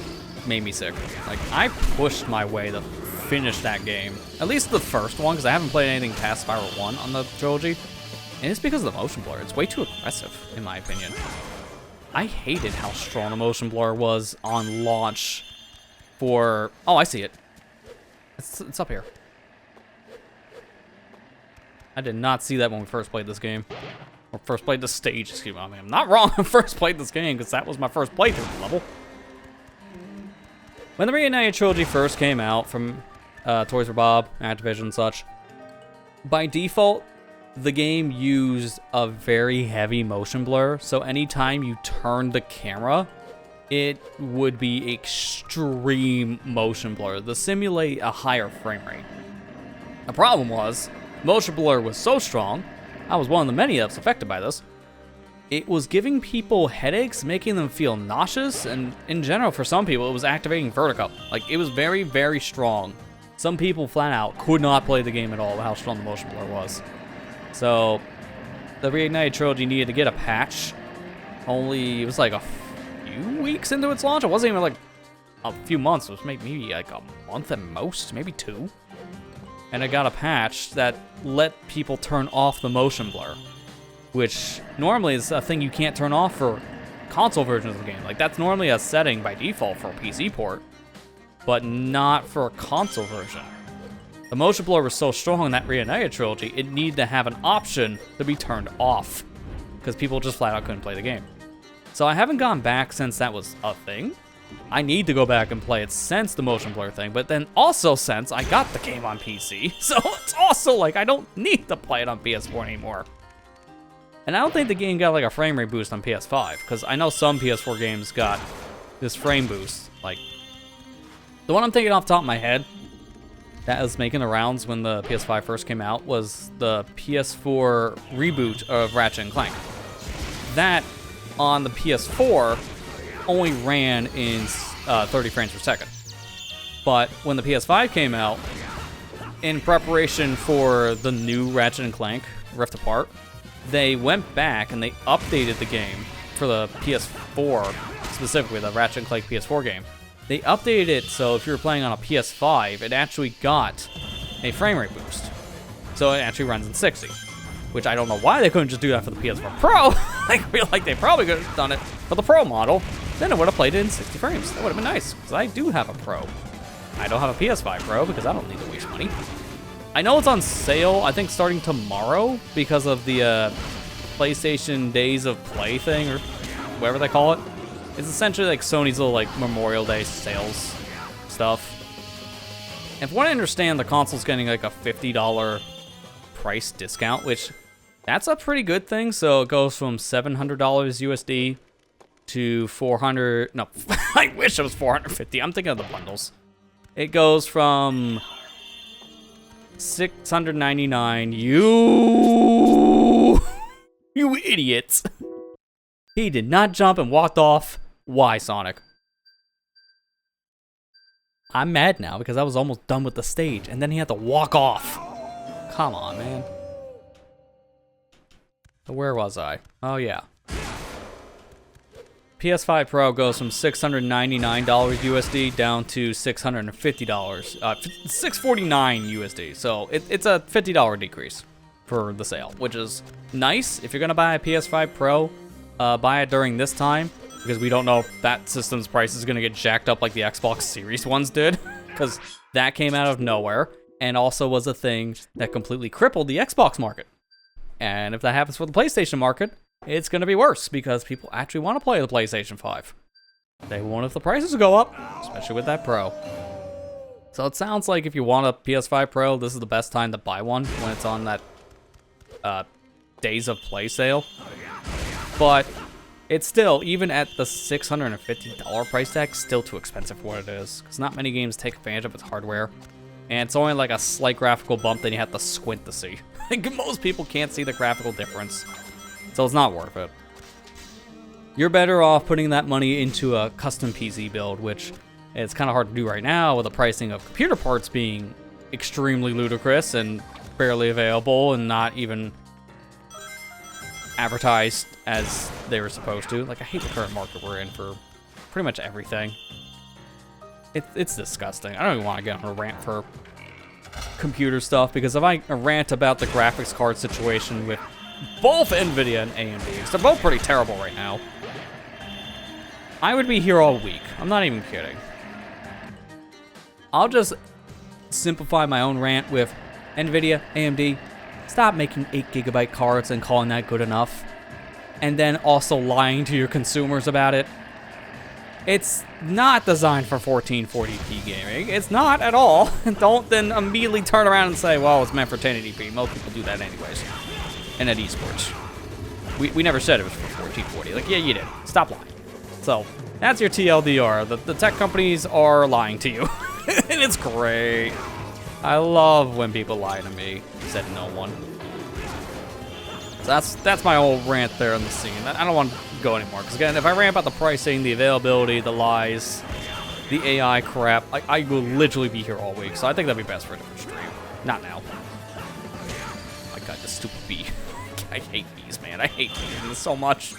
made me sick. Like, I pushed my way to finish that game. At least the first one, because I haven't played anything past Spiral 1 on the trilogy. And it's because of the motion blur. It's way too aggressive, in my opinion. I hated how strong the motion blur was on launch for... Oh, I see it. It's up here. I did not see that when we first played this game. Or first played the stage, excuse me. I mean, I'm not wrong. I first played this game, because that was my first playthrough level. When the Reunited Trilogy first came out, from Toys for Bob, Activision, and such. By default, the game used a very heavy motion blur, so anytime you turn the camera, it would be extreme motion blur to simulate a higher frame rate. The problem was, motion blur was so strong, I was one of the many that was affected by this, it was giving people headaches, making them feel nauseous, and in general, for some people, it was activating vertigo. Like, it was very, very strong. Some people flat out could not play the game at all, how strong the motion blur was. So, the Reignited Trilogy needed to get a patch. It was like a few weeks into its launch. It wasn't even like a few months. It was maybe like a month at most, maybe 2. And I got a patch that let people turn off the motion blur, which normally is a thing you can't turn off for console versions of the game. Like, that's normally a setting by default for a PC port, but not for a console version. The motion blur was so strong in that Reignited Trilogy, it needed to have an option to be turned off, because people just flat out couldn't play the game. So I haven't gone back since that was a thing. I need to go back and play it since the motion blur thing, but then also since I got the game on PC, so it's also like I don't need to play it on PS4 anymore. And I don't think the game got like a frame rate boost on PS5, because I know some PS4 games got this frame boost. Like, the one I'm thinking off the top of my head that was making the rounds when the PS5 first came out was the PS4 reboot of Ratchet & Clank. That, on the PS4, only ran in 30 frames per second. But when the PS5 came out, in preparation for the new Ratchet & Clank Rift Apart, they went back and they updated the game for the PS4, specifically the Ratchet & Clank PS4 game. They updated it so if you were playing on a PS5, it actually got a frame rate boost. So it actually runs in 60, which I don't know why they couldn't just do that for the PS4 Pro. I feel like they probably could have done it for the Pro model. Then it would have played it in 60 frames. That would have been nice, because I do have a Pro. I don't have a PS5 Pro because I don't need to waste money. I know it's on sale, I think starting tomorrow, because of the PlayStation Days of Play thing, or whatever they call it. It's essentially like Sony's little like Memorial Day sales stuff. And from what I understand, the console's getting like a $50 price discount, which that's a pretty good thing. So it goes from $700 USD to 400. No, I wish it was 450. I'm thinking of the bundles. It goes from 699. You idiots. He did not jump and walked off. Why, Sonic? I'm mad now because I was almost done with the stage and then he had to walk off. Come on, man. Where was I? Oh, yeah. PS5 Pro goes from $699 USD down to $650, $649 USD. So it's a $50 decrease for the sale, which is nice. If you're gonna buy a PS5 Pro, buy it during this time, because we don't know if that system's price is gonna get jacked up like the Xbox Series ones did, because that came out of nowhere and also was a thing that completely crippled the Xbox market. And if that happens for the PlayStation market, it's gonna be worse, because people actually want to play the PlayStation 5. They won't if the prices go up, especially with that Pro. So it sounds like if you want a PS5 Pro, this is the best time to buy one, when it's on that Days of Play sale. But it's still, even at the $650 price tag, still too expensive for what it is, because not many games take advantage of its hardware. And it's only like a slight graphical bump that you have to squint to see. Like, most people can't see the graphical difference, so it's not worth it. You're better off putting that money into a custom PC build, which it's kind of hard to do right now with the pricing of computer parts being extremely ludicrous and barely available and not even advertised as they were supposed to. Like, I hate the current market we're in for pretty much everything. It's disgusting. I don't even want to get on a rant for computer stuff, because if I rant about the graphics card situation with both NVIDIA and AMD, because they're both pretty terrible right now, I would be here all week. I'm not even kidding. I'll just simplify my own rant with NVIDIA, AMD, stop making 8GB cards and calling that good enough, and then also lying to your consumers about it. It's not designed for 1440p gaming. It's not at all. Don't then immediately turn around and say, well, it's meant for 1080p. Most people do that anyways. And at esports. We never said it was for 1440. Like, yeah, you did. Stop lying. So, that's your TLDR. The tech companies are lying to you. And it's great. I love when people lie to me, said no one. So that's my whole rant there on the scene. I don't want to go anymore, because again, if I rant about the pricing, the availability, the lies, the AI crap, I will literally be here all week. So I think that'd be best for a different stream. Not now. Oh my god, this stupid bee. I hate bees, man. I hate bees so much.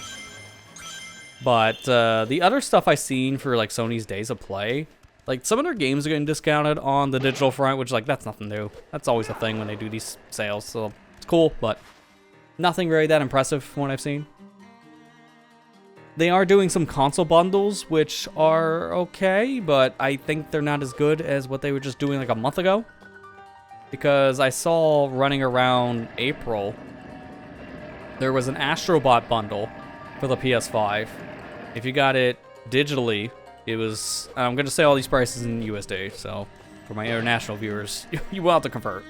But the other stuff I've seen for like Sony's days of play, like some of their games are getting discounted on the digital front, which like that's nothing new. That's always a thing when they do these sales, so it's cool, but nothing really that impressive from what I've seen. They are doing some console bundles, which are okay, but I think they're not as good as what they were just doing like a month ago. Because I saw running around April, there was an Astrobot bundle for the PS5. If you got it digitally, it was, I'm going to say all these prices in USD, so for my international viewers, you will have to convert.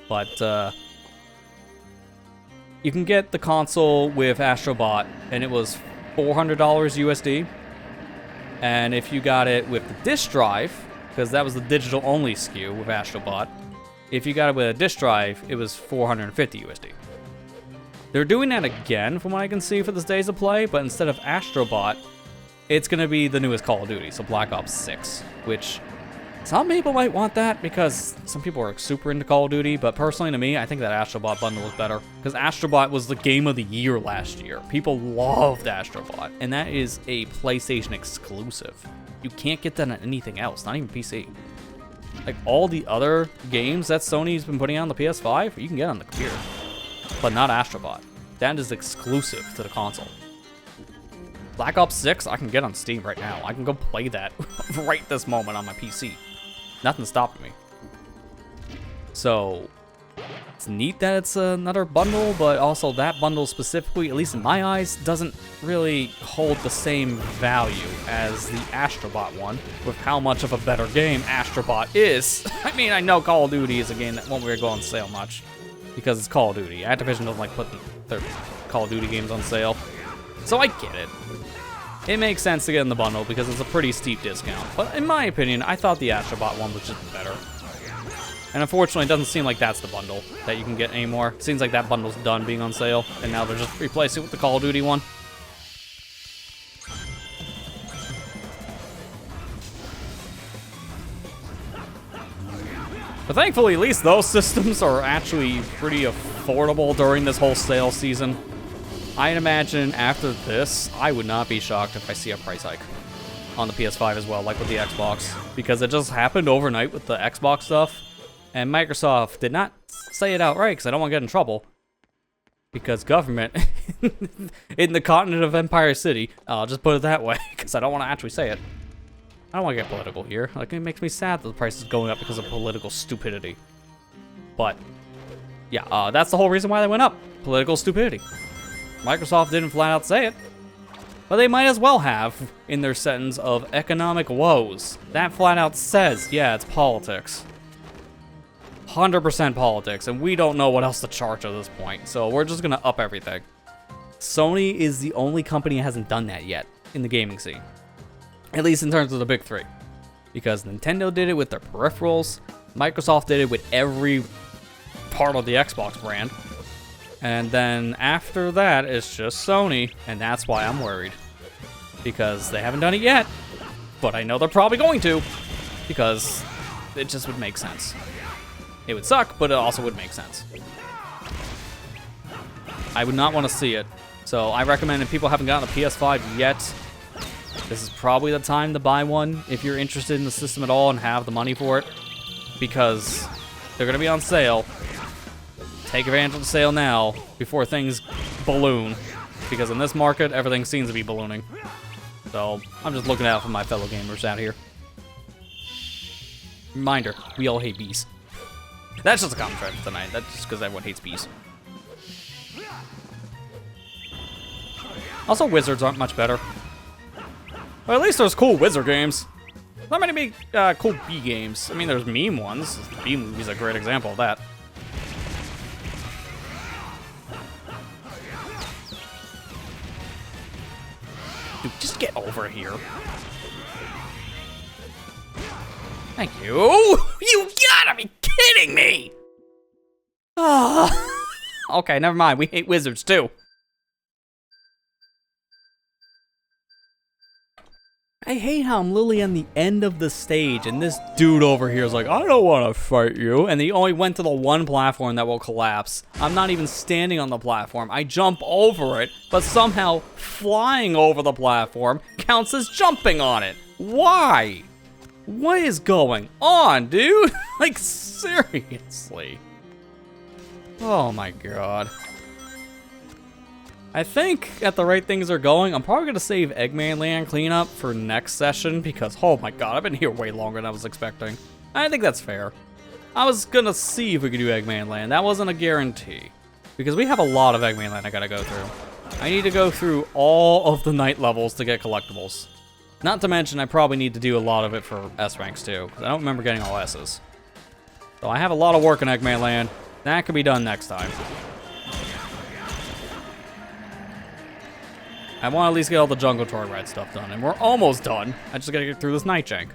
But you can get the console with Astrobot, and it was $400 USD. And if you got it with the disk drive, because that was the digital only SKU with Astrobot, if you got it with a disk drive, it was $450 USD. They're doing that again from what I can see for this Days of Play, but instead of Astrobot, it's going to be the newest Call of Duty, so Black Ops 6, which some people might want that because some people are super into Call of Duty, but personally to me, I think that Astrobot bundle is better because Astrobot was the game of the year last year. People loved Astrobot, and that is a PlayStation exclusive. You can't get that on anything else, not even PC. Like all the other games that Sony's been putting out on the PS5, you can get on the computer, but not Astrobot. That is exclusive to the console. Black Ops 6, I can get on Steam right now. I can go play that right this moment on my PC. Nothing's stopping me. So, it's neat that it's another bundle, but also that bundle specifically, at least in my eyes, doesn't really hold the same value as the Astrobot one, with how much of a better game Astrobot is. I mean, I know Call of Duty is a game that won't really go on sale much, because it's Call of Duty. Activision doesn't like putting their Call of Duty games on sale. So I get it. It makes sense to get in the bundle because it's a pretty steep discount. But in my opinion, I thought the Astrobot one was just better. And unfortunately, it doesn't seem like that's the bundle that you can get anymore. It seems like that bundle's done being on sale, and now they're just replacing it with the Call of Duty one. But thankfully, at least those systems are actually pretty affordable during this whole sale season. I'd imagine after this, I would not be shocked if I see a price hike on the PS5 as well, like with the Xbox, because it just happened overnight with the Xbox stuff, and Microsoft did not say it outright because I don't want to get in trouble, because government in the continent of Empire City, I'll just put it that way, because I don't want to actually say it. I don't want to get political here. Like, it makes me sad that the price is going up because of political stupidity. But, yeah, that's the whole reason why they went up. Political stupidity. Microsoft didn't flat out say it, but they might as well have in their sentence of economic woes. That flat out says, yeah, it's politics. 100% politics, and we don't know what else to charge at this point, so we're just gonna up everything. Sony is the only company that hasn't done that yet in the gaming scene, at least in terms of the big three, because Nintendo did it with their peripherals, Microsoft did it with every part of the Xbox brand. And then after that, it's just Sony, and that's why I'm worried. Because they haven't done it yet, but I know they're probably going to, because it just would make sense. It would suck, but it also would make sense. I would not want to see it, so I recommend if people haven't gotten a PS5 yet, this is probably the time to buy one if you're interested in the system at all and have the money for it, because they're going to be on sale. Take advantage of the sale now before things balloon, because in this market, everything seems to be ballooning. So I'm just looking out for my fellow gamers out here. Reminder, we all hate bees. That's just a common trend tonight. That's just because everyone hates bees. Also, wizards aren't much better. Or at least there's cool Wizard games. Not many big, cool B games. I mean, there's meme ones. B movie's a great example of that. Dude, just get over here. Thank you. You gotta be kidding me! Ah. Okay, never mind. We hate wizards too. I hate how I'm literally on the end of the stage and this dude over here is like, I don't want to fight you. And he only went to the one platform that will collapse. I'm not even standing on the platform. I jump over it, but somehow flying over the platform counts as jumping on it. Why? What is going on, dude? Like, seriously. Oh my god. I think at the rate things are going, I'm probably gonna save Eggman Land cleanup for next session because, oh my god, I've been here way longer than I was expecting. I think that's fair. I was gonna see if we could do Eggman Land. That wasn't a guarantee because we have a lot of Eggman Land I gotta go through. I need to go through all of the night levels to get collectibles. Not to mention, I probably need to do a lot of it for S ranks too, because I don't remember getting all S's. So I have a lot of work in Eggman Land. That could be done next time. I want to at least get all the Jungle Tour Red stuff done, and we're almost done. I just gotta get through this night jank.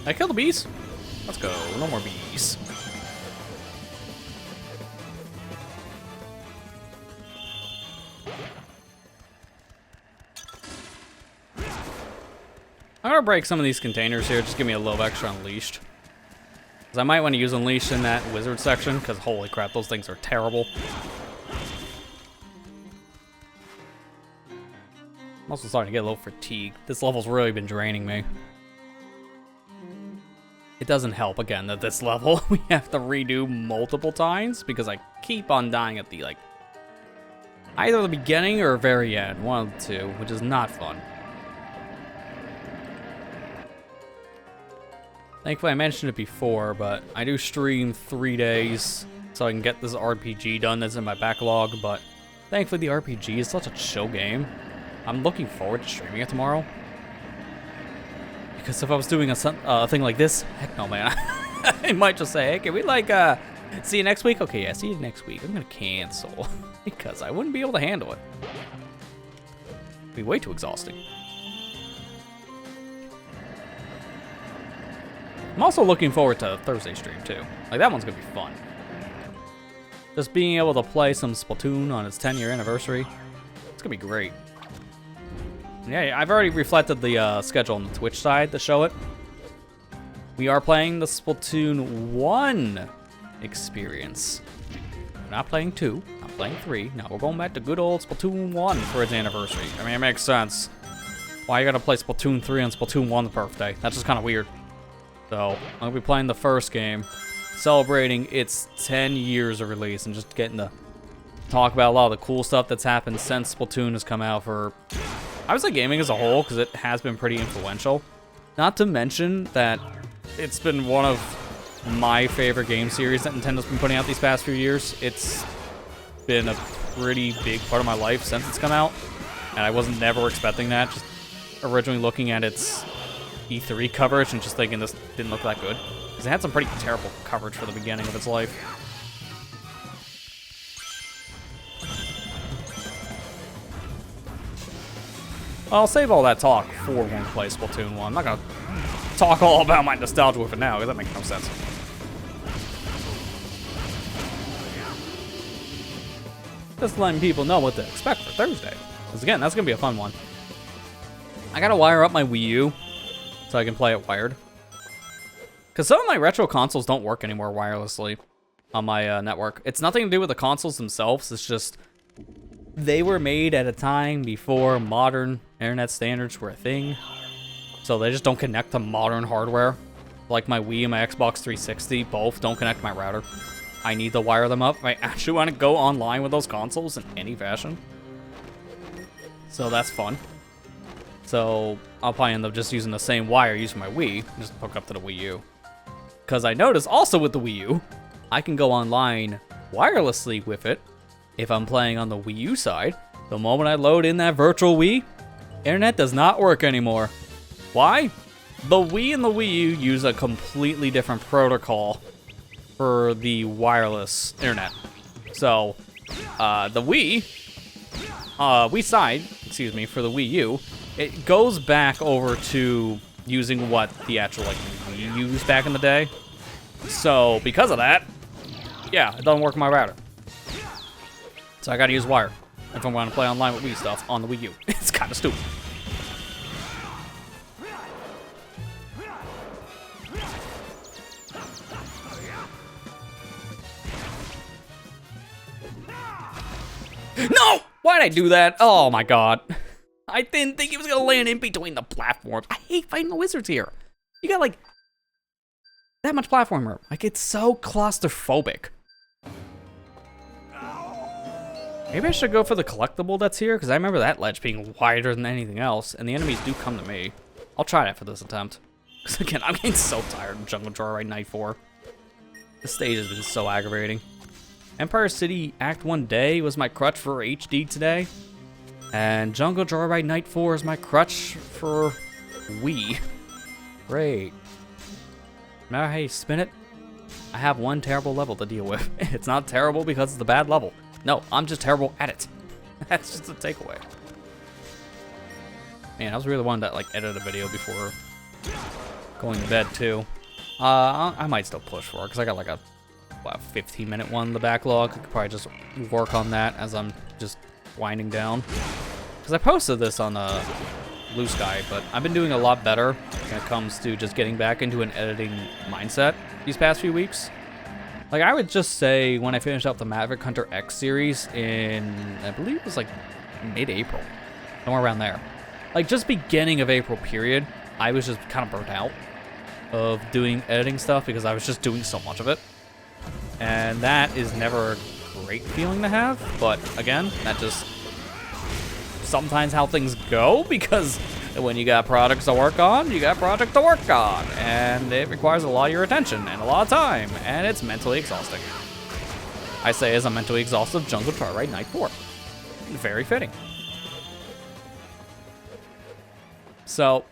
I killed the bees. Let's go. No more bees. I'm gonna break some of these containers here. Just give me a little extra Unleashed. Because I might want to use Unleashed in that wizard section. Because holy crap, those things are terrible. I'm also starting to get a little fatigued. This level's really been draining me. It doesn't help, again, that this level we have to redo multiple times because I keep on dying at the, like, either the beginning or very end. One of the two, which is not fun. Thankfully, I mentioned it before, but I do stream 3 days so I can get this RPG done that's in my backlog, but thankfully the RPG is such a chill game. I'm looking forward to streaming it tomorrow. Because if I was doing a thing like this, heck no, man. I might just say, hey, can we, like, see you next week? Okay, yeah, see you next week. I'm gonna cancel. Because I wouldn't be able to handle it. It'd be way too exhausting. I'm also looking forward to Thursday stream, too. Like, that one's gonna be fun. Just being able to play some Splatoon on its 10-year anniversary. It's gonna be great. Yeah, I've already reflected the schedule on the Twitch side to show it. We are playing the Splatoon 1 experience. We're not playing 2, not playing 3. No, we're going back to good old Splatoon 1 for its anniversary. I mean, it makes sense. Why you gotta play Splatoon 3 on Splatoon 1's birthday? That's just kind of weird. So, I'm gonna be playing the first game, celebrating its 10 years of release, and just getting to talk about a lot of the cool stuff that's happened since Splatoon has come out for, I would say, gaming as a whole, because it has been pretty influential. Not to mention that it's been one of my favorite game series that Nintendo's been putting out these past few years. It's been a pretty big part of my life since it's come out, and I wasn't never expecting that. Just originally looking at its E3 coverage and just thinking this didn't look that good, because it had some pretty terrible coverage for the beginning of its life. I'll save all that talk for when we play Splatoon 1. I'm not gonna talk all about my nostalgia with it now, because that makes no sense. Just letting people know what to expect for Thursday. Because again, that's gonna be a fun one. I gotta wire up my Wii U so I can play it wired. Because some of my retro consoles don't work anymore wirelessly on my network. It's nothing to do with the consoles themselves, it's just they were made at a time before modern internet standards were a thing. So they just don't connect to modern hardware. Like my Wii and my Xbox 360 both don't connect to my router. I need to wire them up if I actually want to go online with those consoles in any fashion. So that's fun. So I'll probably end up just using the same wire using my Wii, just hook up to the Wii U. Because I noticed also with the Wii U, I can go online wirelessly with it if I'm playing on the Wii U side. The moment I load in that virtual Wii, internet does not work anymore. Why? The Wii and the Wii U use a completely different protocol for the wireless internet. So, the Wii side, excuse me, for the Wii U, it goes back over to using what the actual like Wii used back in the day. So, because of that, yeah, it doesn't work on my router. So I gotta use wire if I'm gonna play online with Wii stuff on the Wii U. It's kind of stupid. No! Why'd I do that? Oh my god. I didn't think he was gonna land in between the platforms. I hate fighting the wizards here. You got like that much platformer. Like it's so claustrophobic. Maybe I should go for the collectible that's here, because I remember that ledge being wider than anything else, and the enemies do come to me. I'll try that for this attempt. Because again, I'm getting so tired of Jungle Joyride Night 4. This stage has been so aggravating. Empire City Act 1 Day was my crutch for HD today. And Jungle Joyride Night 4 is my crutch for Wii. Great. No matter how you spin it, I have one terrible level to deal with. It's not terrible because it's a bad level. No, I'm just terrible at it. That's just a takeaway. Man, I was really the one that like edited a video before going to bed too. I might still push for it because I got like a 15-minute one in the backlog. I could probably just work on that as I'm just winding down. Because I posted this on Blue Sky, but I've been doing a lot better when it comes to just getting back into an editing mindset these past few weeks. Like, I would just say when I finished up the Maverick Hunter X series in, I believe it was like mid-April, somewhere around there. Like, just beginning of April period, I was just kind of burnt out of doing editing stuff because I was just doing so much of it. And that is never a great feeling to have, but again, that just sometimes how things go, because when you got products to work on, you got projects to work on, and it requires a lot of your attention and a lot of time, and it's mentally exhausting. I say as a mentally exhausted Jungle Joyride Night 4. Very fitting. So,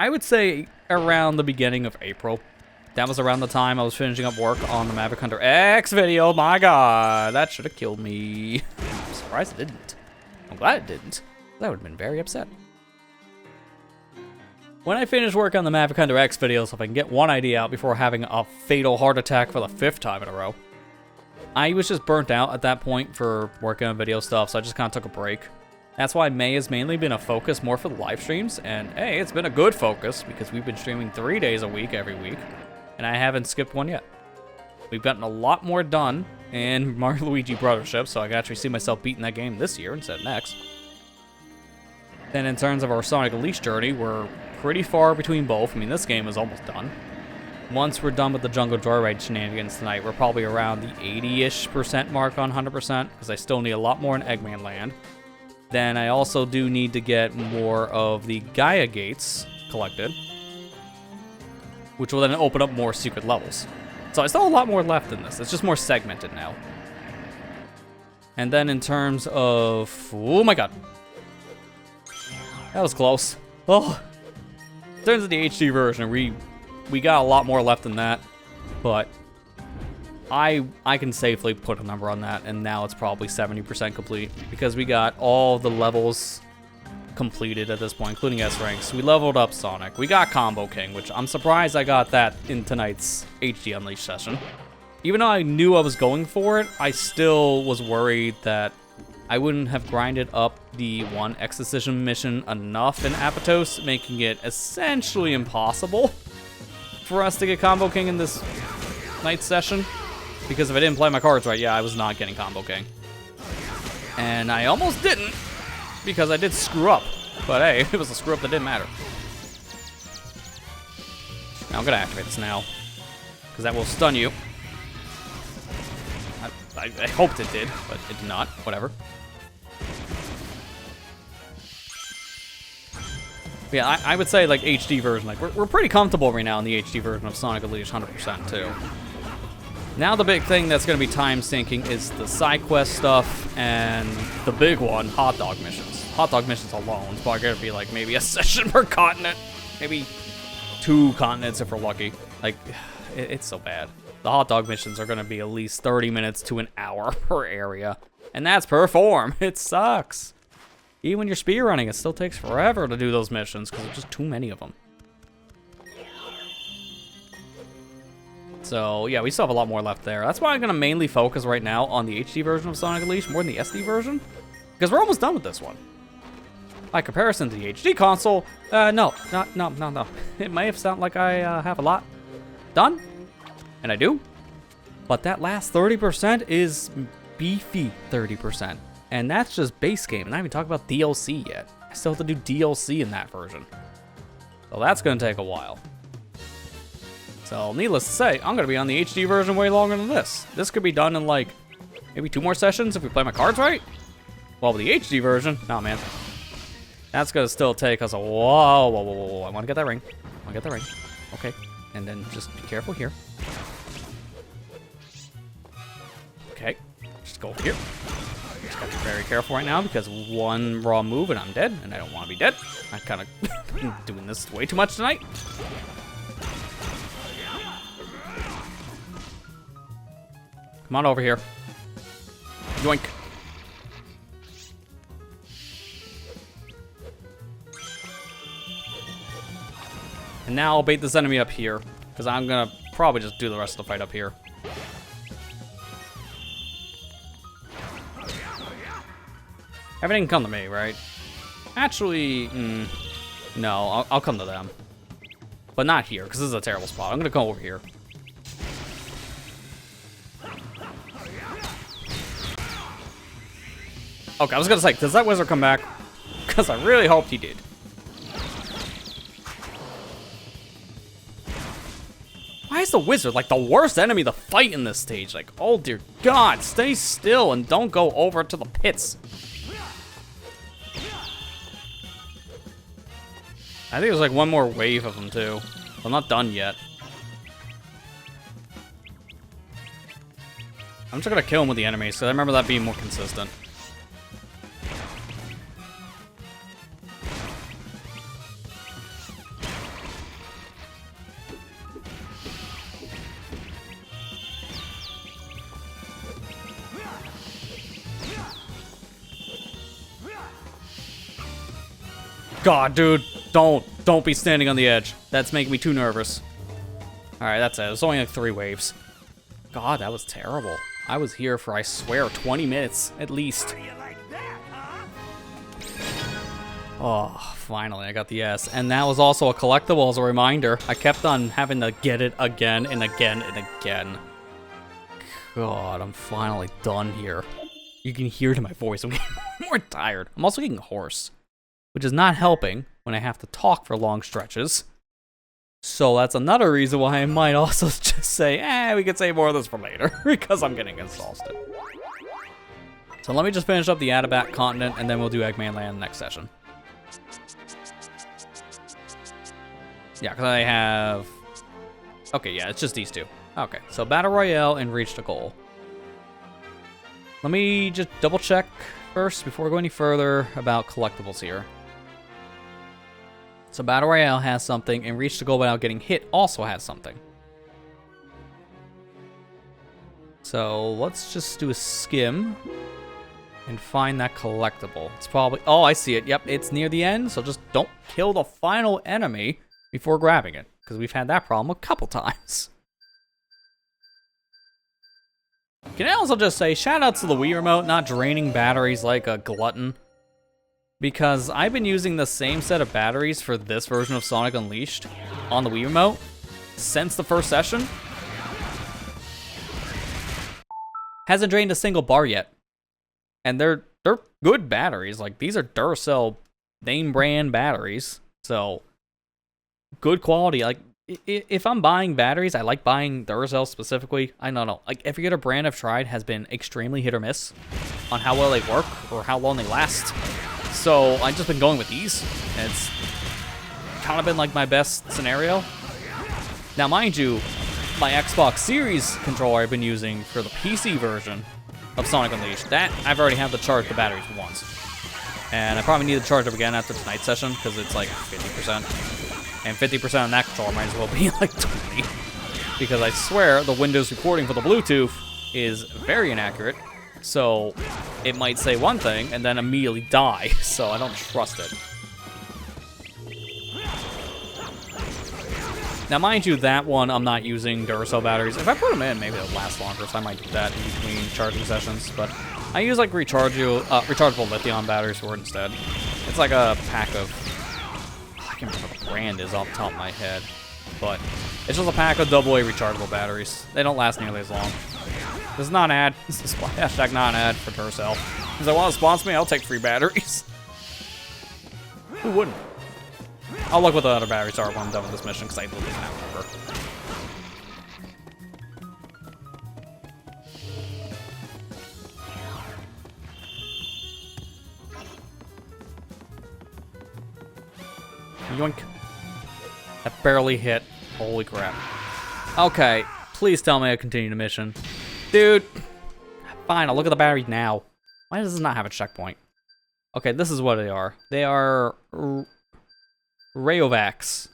I would say around the beginning of April. That was around the time I was finishing up work on the Maverick Hunter X video. My god, that should have killed me. I'm surprised it didn't. I'm glad it didn't. I would have been very upset. When I finish work on the Maverick Hunter X videos, if I can get one idea out before having a fatal heart attack for the 5th time in a row, I was just burnt out at that point for working on video stuff, so I just kind of took a break. That's why May has mainly been a focus more for the live streams, and hey, it's been a good focus because we've been streaming 3 days a week every week, and I haven't skipped one yet. We've gotten a lot more done in Mario Luigi Brothership, so I can actually see myself beating that game this year instead of next. Then in terms of our Sonic Unleashed journey, we're pretty far between both. I mean, this game is almost done. Once we're done with the Jungle Joyride shenanigans tonight, we're probably around the 80-ish% mark on 100%, because I still need a lot more in Eggman Land. Then I also do need to get more of the Gaia Gates collected, which will then open up more secret levels. So I still have a lot more left in this. It's just more segmented now. And then in terms of... Oh my god. That was close. Oh. In terms of the HD version, we got a lot more left than that. But I can safely put a number on that, and now it's probably 70% complete. Because we got all the levels completed at this point, including S ranks. We leveled up Sonic. We got Combo King, which I'm surprised I got that in tonight's HD Unleashed session. Even though I knew I was going for it, I still was worried that I wouldn't have grinded up the one Exorcism mission enough in Apatos, making it essentially impossible for us to get Combo King in this night's session. Because if I didn't play my cards right, yeah, I was not getting Combo King. And I almost didn't, because I did screw up. But hey, it was a screw up that didn't matter. Now I'm gonna activate this now, because that will stun you. I hoped it did, but it did not. Whatever. Yeah, I would say like HD version. Like we're pretty comfortable right now in the HD version of Sonic Unleashed 100% too. Now the big thing that's going to be time sinking is the side quest stuff and the big one, hot dog missions. Hot dog missions alone is probably going to be like maybe a session per continent, maybe 2 continents if we're lucky. Like it's so bad. The hot dog missions are going to be at least 30 minutes to an hour per area, and that's per form. It sucks. Even when you're speedrunning, it still takes forever to do those missions because there's just too many of them. So, yeah, we still have a lot more left there. That's why I'm going to mainly focus right now on the HD version of Sonic Unleashed more than the SD version. Because we're almost done with this one. By comparison to the HD console, no. It may have sounded like I have a lot done, and I do. But that last 30% is beefy 30%. And that's just base game, and I haven't talked about DLC yet. I still have to do DLC in that version. So that's going to take a while. So, needless to say, I'm going to be on the HD version way longer than this. This could be done in, like, maybe 2 more sessions if we play my cards right. Well, with the HD version, nah, man. That's going to still take us a while. Whoa. I want to get that ring. Okay. And then just be careful here. Okay. Just go over here. Just got to be very careful right now because one raw move and I'm dead, and I don't want to be dead. I'm kind of doing this way too much tonight. Come on over here. Yoink. And now I'll bait this enemy up here, because I'm going to probably just do the rest of the fight up here. Everything can come to me, right? Actually, no, I'll come to them. But not here, because this is a terrible spot. I'm going to come over here. Okay, I was gonna say, does that wizard come back? Because I really hoped he did. Why is the wizard like the worst enemy to fight in this stage? Like, oh dear God, stay still and don't go over to the pits. I think there's like one more wave of them too. I'm not done yet. I'm just gonna kill him with the enemies, because I remember that being more consistent. God, dude, don't be standing on the edge. That's making me too nervous. All right, that's it. It's only like 3 waves. God, that was terrible. I was here for, I swear, 20 minutes at least. How do you like that, huh? Oh, finally, I got the S. And that was also a collectible as a reminder. I kept on having to get it again and again and again. God, I'm finally done here. You can hear it in my voice. I'm getting more tired. I'm also getting hoarse, which is not helping when I have to talk for long stretches. So that's another reason why I might also just say, we could save more of this for later, because I'm getting exhausted. So let me just finish up the Adabat continent, and then we'll do Eggman Land next session. Yeah, because I have... Okay, yeah, it's just these 2. Okay, so Battle Royale and Reach the Goal. Let me just double check first before we go any further about collectibles here. So Battle Royale has something, and Reach the Goal without getting hit also has something. So let's just do a skim and find that collectible. It's probably... Oh, I see it. Yep, it's near the end, so just don't kill the final enemy before grabbing it, because we've had that problem a couple times. Can I also just say, shout out to the Wii Remote not draining batteries like a glutton. Because I've been using the same set of batteries for this version of Sonic Unleashed on the Wii Remote since the first session. Hasn't drained a single bar yet. And they're good batteries. Like, these are Duracell name brand batteries. So, good quality. Like, if I'm buying batteries, I like buying Duracell specifically. I don't know. Like, every other brand I've tried has been extremely hit or miss on how well they work or how long they last. So I've just been going with these. And it's kind of been like my best scenario. Now, mind you, my Xbox Series controller I've been using for the PC version of Sonic Unleashed, that I've already had to charge the batteries once. And I probably need to charge them again after tonight's session because it's like 50%. And 50% on that controller might as well be like 20. Because I swear the Windows reporting for the Bluetooth is very inaccurate. So it might say one thing and then immediately die. So I don't trust it. Now, mind you, that one I'm not using Duracell batteries. If I put them in, maybe it'll last longer, so I might do that in between charging sessions. But I use like rechargeable lithium batteries for it instead. It's like a pack of, I can't remember what the brand is off the top of my head, but it's just a pack of AA rechargeable batteries. They don't last nearly as long. This is not an ad. This is hashtag not an ad for Duracell. If they want to sponsor me, I'll take free batteries. Who wouldn't? I'll look what the other batteries are when I'm done with this mission, because I literally can't remember. Yoink. That barely hit. Holy crap. Okay, please tell me I continue the mission. Dude. Fine, I'll look at the batteries now. Why does this not have a checkpoint? Okay, this is what they are. They are Rayovacs.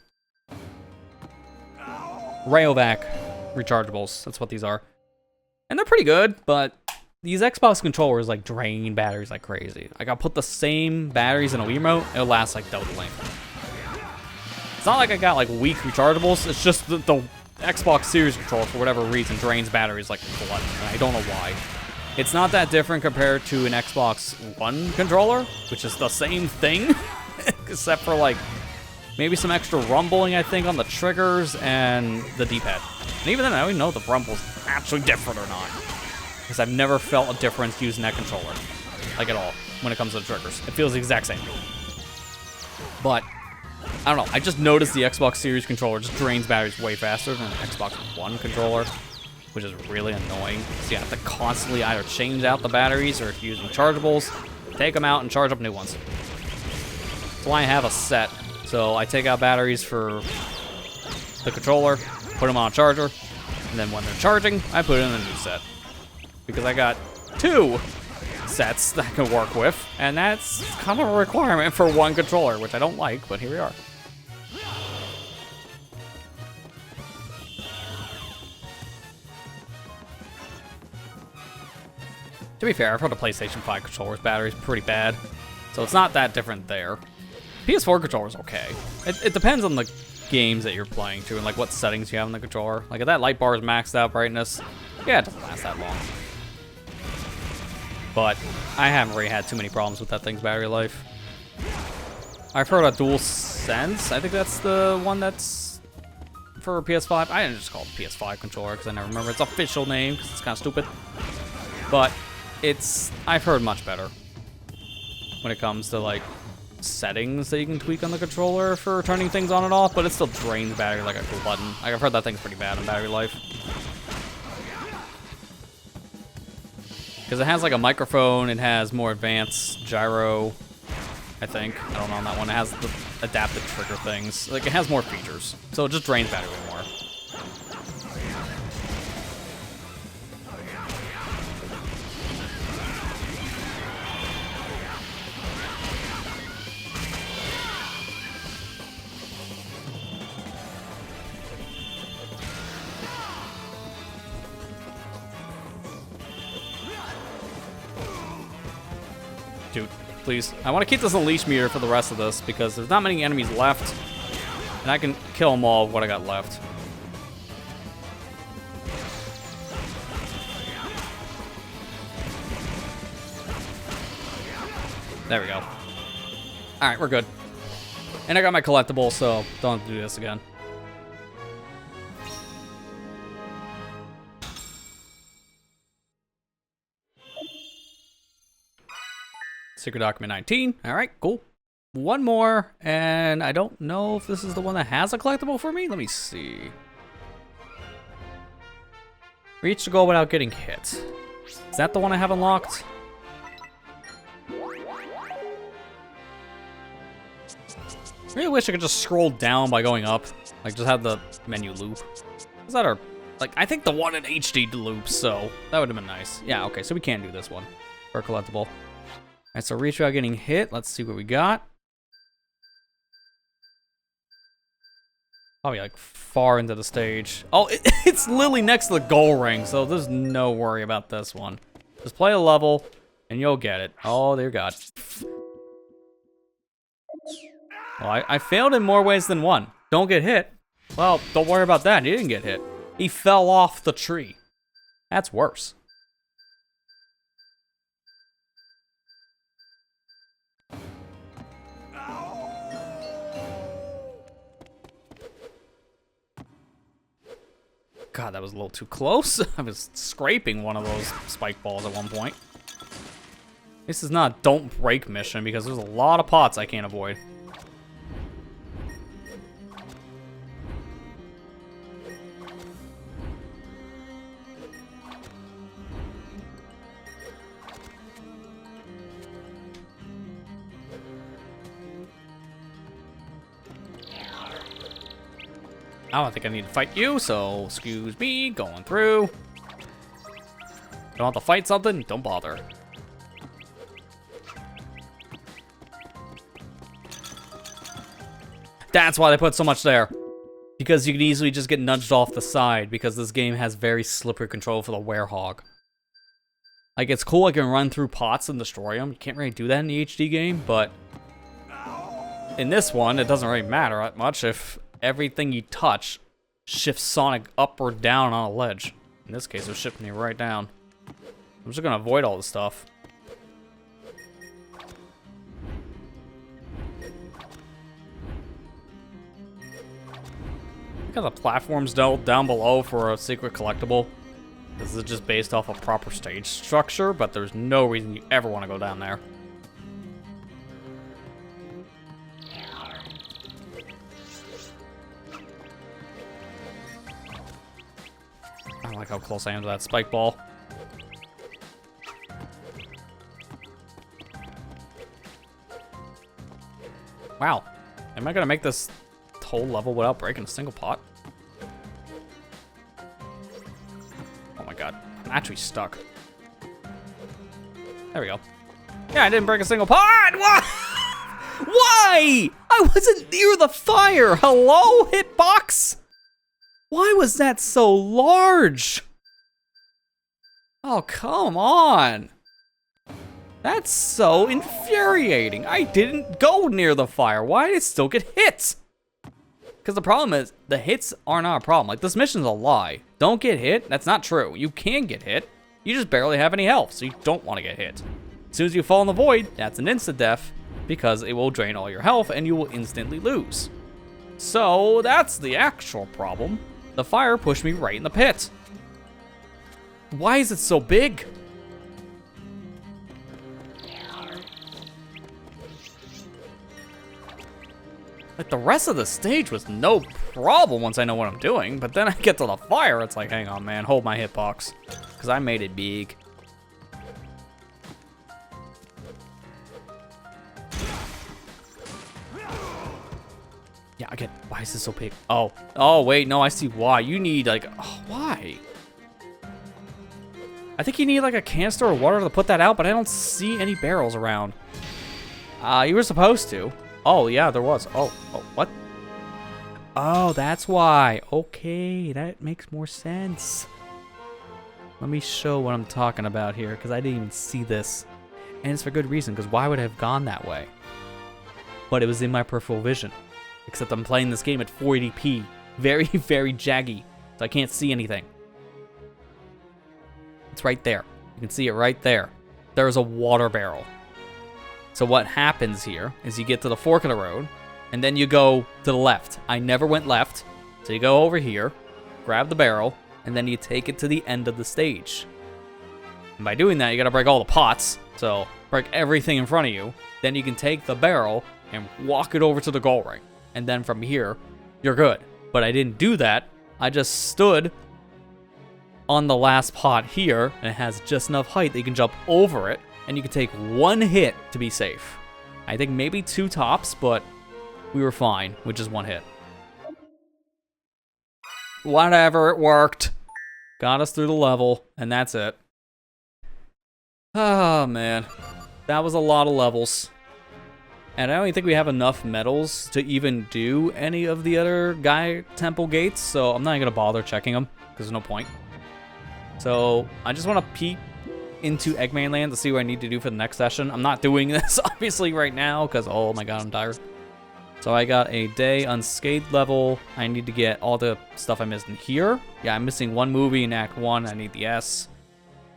Rayovac rechargeables. That's what these are. And they're pretty good, but these Xbox controllers like drain batteries like crazy. Like, I'll put the same batteries in a Wiimote, it'll last like double length. It's not like I got like weak rechargeables, it's just the Xbox Series controller for whatever reason drains batteries like blood, and I don't know why. It's not that different compared to an Xbox One controller, which is the same thing, except for like maybe some extra rumbling, I think, on the triggers and the D-pad. And even then, I don't even know if the rumble's actually different or not, because I've never felt a difference using that controller, like at all, when it comes to the triggers. It feels the exact same. But I don't know, I just noticed the Xbox Series controller just drains batteries way faster than an Xbox One controller, which is really annoying. So you have to constantly either change out the batteries, or if you're using chargeables, take them out and charge up new ones. That's why I have a set. So I take out batteries for the controller, put them on a charger, and then when they're charging, I put in a new set. Because I got 2 sets that I can work with, and that's kind of a requirement for one controller, which I don't like, but here we are. To be fair, I've heard the PlayStation 5 controller's battery's pretty bad, so it's not that different there. PS4 controller's okay. It depends on the games that you're playing too, and like what settings you have on the controller. Like if that light bar is maxed out brightness, yeah, it doesn't last that long. But I haven't really had too many problems with that thing's battery life. I've heard a DualSense. I think that's the one that's for PS5. I didn't just call it the PS5 controller because I never remember its official name because it's kind of stupid. But I've heard much better when it comes to like settings that you can tweak on the controller for turning things on and off, but it still drains battery like a cool button. Like, I've heard that thing's pretty bad on battery life. Because it has like a microphone, it has more advanced gyro, I think. I don't know on that one. It has the adaptive trigger things. Like, it has more features. So it just drains battery way more. Dude, please. I want to keep this unleash meter for the rest of this because there's not many enemies left. And I can kill them all with what I got left. There we go. Alright, we're good. And I got my collectible, so don't have to do this again. Secret document 19. All right, cool. one more, and I don't know if this is the one that has a collectible for me. Let me see. Reach the goal without getting hit. Is that the one I have unlocked? I really wish I could just scroll down by going up. Like, just have the menu loop. Is that our... Like, I think the one in HD loops, so that would have been nice. Yeah, okay, so we can do this one for a collectible. Alright, so reach without getting hit. Let's see what we got. Probably, like, far into the stage. Oh, it's literally next to the goal ring, so there's no worry about this one. Just play a level, and you'll get it. Oh, dear God. Well, I failed in more ways than one. Don't get hit. Well, don't worry about that. He didn't get hit. He fell off the tree. That's worse. God, that was a little too close. I was scraping one of those spike balls at one point. This is not a don't break mission because there's a lot of pots I can't avoid. I don't think I need to fight you, so excuse me, going through. Don't have to fight something? Don't bother. That's why they put so much there. Because you can easily just get nudged off the side, because this game has very slippery control for the werehog. Like, it's cool I can run through pots and destroy them. You can't really do that in the HD game, but in this one, it doesn't really matter that much if everything you touch shifts Sonic up or down on a ledge. In this case, it was shifting me right down. I'm just gonna avoid all this stuff. Look at the platforms down below for a secret collectible. This is just based off a proper stage structure, but there's no reason you ever want to go down there. I don't like how close I am to that spike ball. Wow. Am I gonna make this whole level without breaking a single pot? Oh my god. I'm actually stuck. There we go. Yeah, I didn't break a single pot! Why? Why? I wasn't near the fire! Hello, hitbox? Why was that so large? Oh, come on. That's so infuriating. I didn't go near the fire. Why did it still get hit? Because the problem is, the hits are not a problem. Like, this mission's a lie. Don't get hit. That's not true. You can get hit. You just barely have any health, so you don't want to get hit. As soon as you fall in the void, that's an instant death, because it will drain all your health and you will instantly lose. So, that's the actual problem. The fire pushed me right in the pit. Why is it so big? Like, the rest of the stage was no problem once I know what I'm doing, but then I get to the fire, it's like, hang on, man, hold my hitbox, because I made it big. Yeah, I get, why is this so big? Oh, wait, no, I see why. You need, like, oh, why? I think you need, like, a canister of water to put that out, but I don't see any barrels around. You were supposed to. Oh, yeah, there was. Oh, what? Oh, that's why. Okay, that makes more sense. Let me show what I'm talking about here, because I didn't even see this. And it's for good reason, because why would I have gone that way? But it was in my peripheral vision. Except I'm playing this game at 480p. Very, very jaggy. So I can't see anything. It's right there. You can see it right there. There's a water barrel. So what happens here is you get to the fork of the road, and then you go to the left. I never went left. So you go over here, grab the barrel, and then you take it to the end of the stage. And by doing that, you gotta break all the pots. So break everything in front of you. Then you can take the barrel and walk it over to the goal ring. And then from here, you're good. But I didn't do that. I just stood on the last pot here, and it has just enough height that you can jump over it, and you can take one hit to be safe. I think maybe 2 tops, but we were fine with just 1 hit. Whatever, it worked. Got us through the level, and that's it. Oh, man. That was a lot of levels. And I don't even think we have enough medals to even do any of the other Gaia Temple gates, so I'm not even going to bother checking them, because there's no point. So, I just want to peek into Eggman Land to see what I need to do for the next session. I'm not doing this, obviously, right now, because, oh my god, I'm tired. So I got a day unscathed level. I need to get all the stuff I missed in here. Yeah, I'm missing 1 movie in Act 1. I need the S.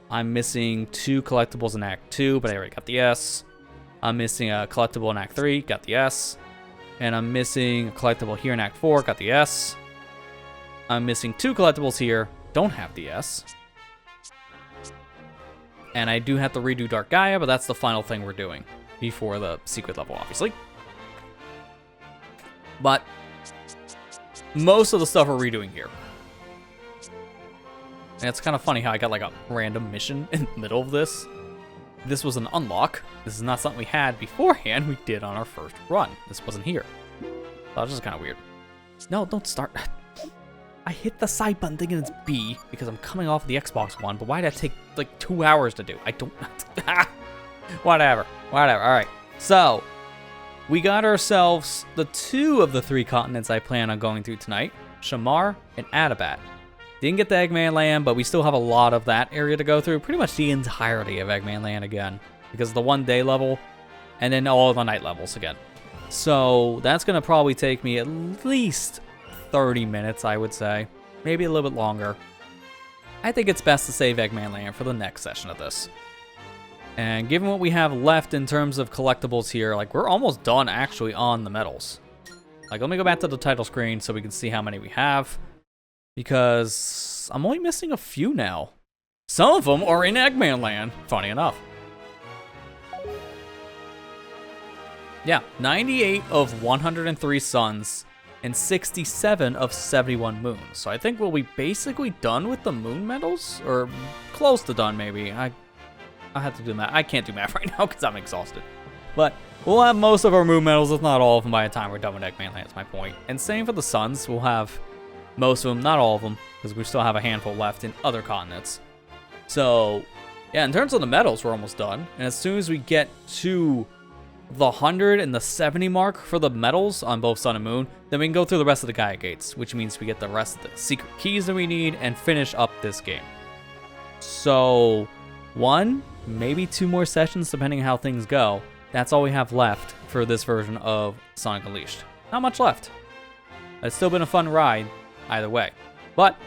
I'm missing 2 collectibles in Act 2, but I already got the S. I'm missing a collectible in Act 3, got the S. And I'm missing a collectible here in Act 4, got the S. I'm missing 2 collectibles here, don't have the S. And I do have to redo Dark Gaia, but that's the final thing we're doing before the secret level, obviously. But most of the stuff we're redoing here. And it's kind of funny how I got like a random mission in the middle of this. This was an unlock. This is not something we had beforehand. We did on our first run. This wasn't here. So that was just kind of weird. No, don't start. I hit the side button thinking it's B because I'm coming off the Xbox One, but why did that take like 2 hours to do? I don't... Whatever. All right. So, we got ourselves the 2 of the 3 continents I plan on going through tonight. Shamar and Adabat. Didn't get the Eggman Land, but we still have a lot of that area to go through. Pretty much the entirety of Eggman Land again. Because of the 1 day level, and then all of the night levels again. So, that's going to probably take me at least 30 minutes, I would say. Maybe a little bit longer. I think it's best to save Eggman Land for the next session of this. And given what we have left in terms of collectibles here, like, we're almost done actually on the medals. Like, let me go back to the title screen so we can see how many we have. Because I'm only missing a few now. Some of them are in Eggman Land, funny enough. Yeah, 98 of 103 suns and 67 of 71 moons. So I think we'll be basically done with the moon medals, or close to done maybe. I have to do math. I can't do math right now because I'm exhausted. But we'll have most of our moon medals, if not all of them, by the time we're done with Eggman Land, that's my point. And same for the suns. We'll have most of them, not all of them, because we still have a handful left in other continents. So, yeah, in terms of the medals, we're almost done. And as soon as we get to the 100 and the 70 mark for the medals on both Sun and Moon, then we can go through the rest of the Gaia gates, which means we get the rest of the secret keys that we need and finish up this game. So, 1, maybe 2 more sessions, depending on how things go. That's all we have left for this version of Sonic Unleashed. Not much left. It's still been a fun ride, either way. But,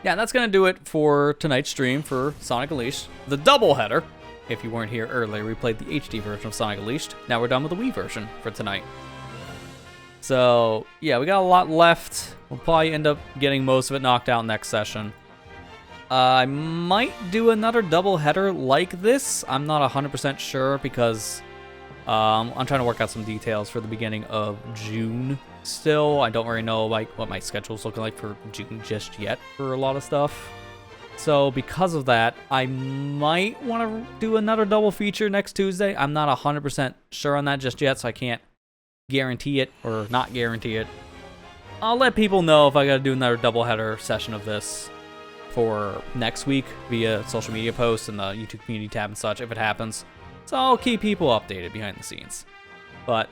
yeah, that's going to do it for tonight's stream for Sonic Unleashed. The doubleheader. If you weren't here earlier, we played the HD version of Sonic Unleashed. Now we're done with the Wii version for tonight. So, yeah, we got a lot left. We'll probably end up getting most of it knocked out next session. I might do another doubleheader like this. I'm not 100% sure because I'm trying to work out some details for the beginning of June still. I don't really know like what my schedule's looking like for June just yet for a lot of stuff. So because of that, I might want to do another double feature next Tuesday. I'm not 100% sure on that just yet, so I can't guarantee it or not guarantee it. I'll let people know if I got to do another doubleheader session of this for next week via social media posts and the YouTube community tab and such if it happens. So I'll keep people updated behind the scenes. But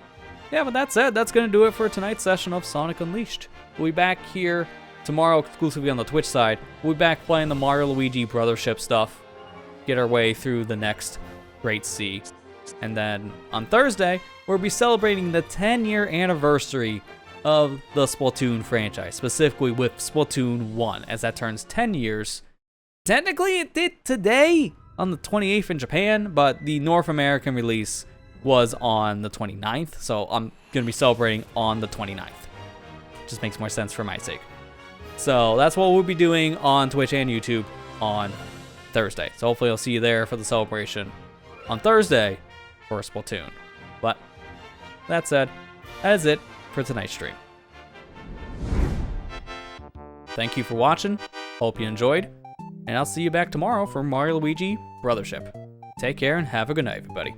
yeah, with that said, that's going to do it for tonight's session of Sonic Unleashed. We'll be back here tomorrow exclusively on the Twitch side. We'll be back playing the Mario Luigi Brothership stuff. Get our way through the next Great Sea. And then on Thursday, we'll be celebrating the 10-year anniversary of the Splatoon franchise, specifically with Splatoon 1, as that turns 10 years. Technically, it did today on the 28th in Japan, but the North American release was on the 29th, so I'm going to be celebrating on the 29th. Just makes more sense for my sake. So that's what we'll be doing on Twitch and YouTube on Thursday. So hopefully I'll see you there for the celebration on Thursday for Splatoon. But that said, that is it for tonight's stream. Thank you for watching, hope you enjoyed, and I'll see you back tomorrow for Mario Luigi Brothership. Take care and have a good night, everybody.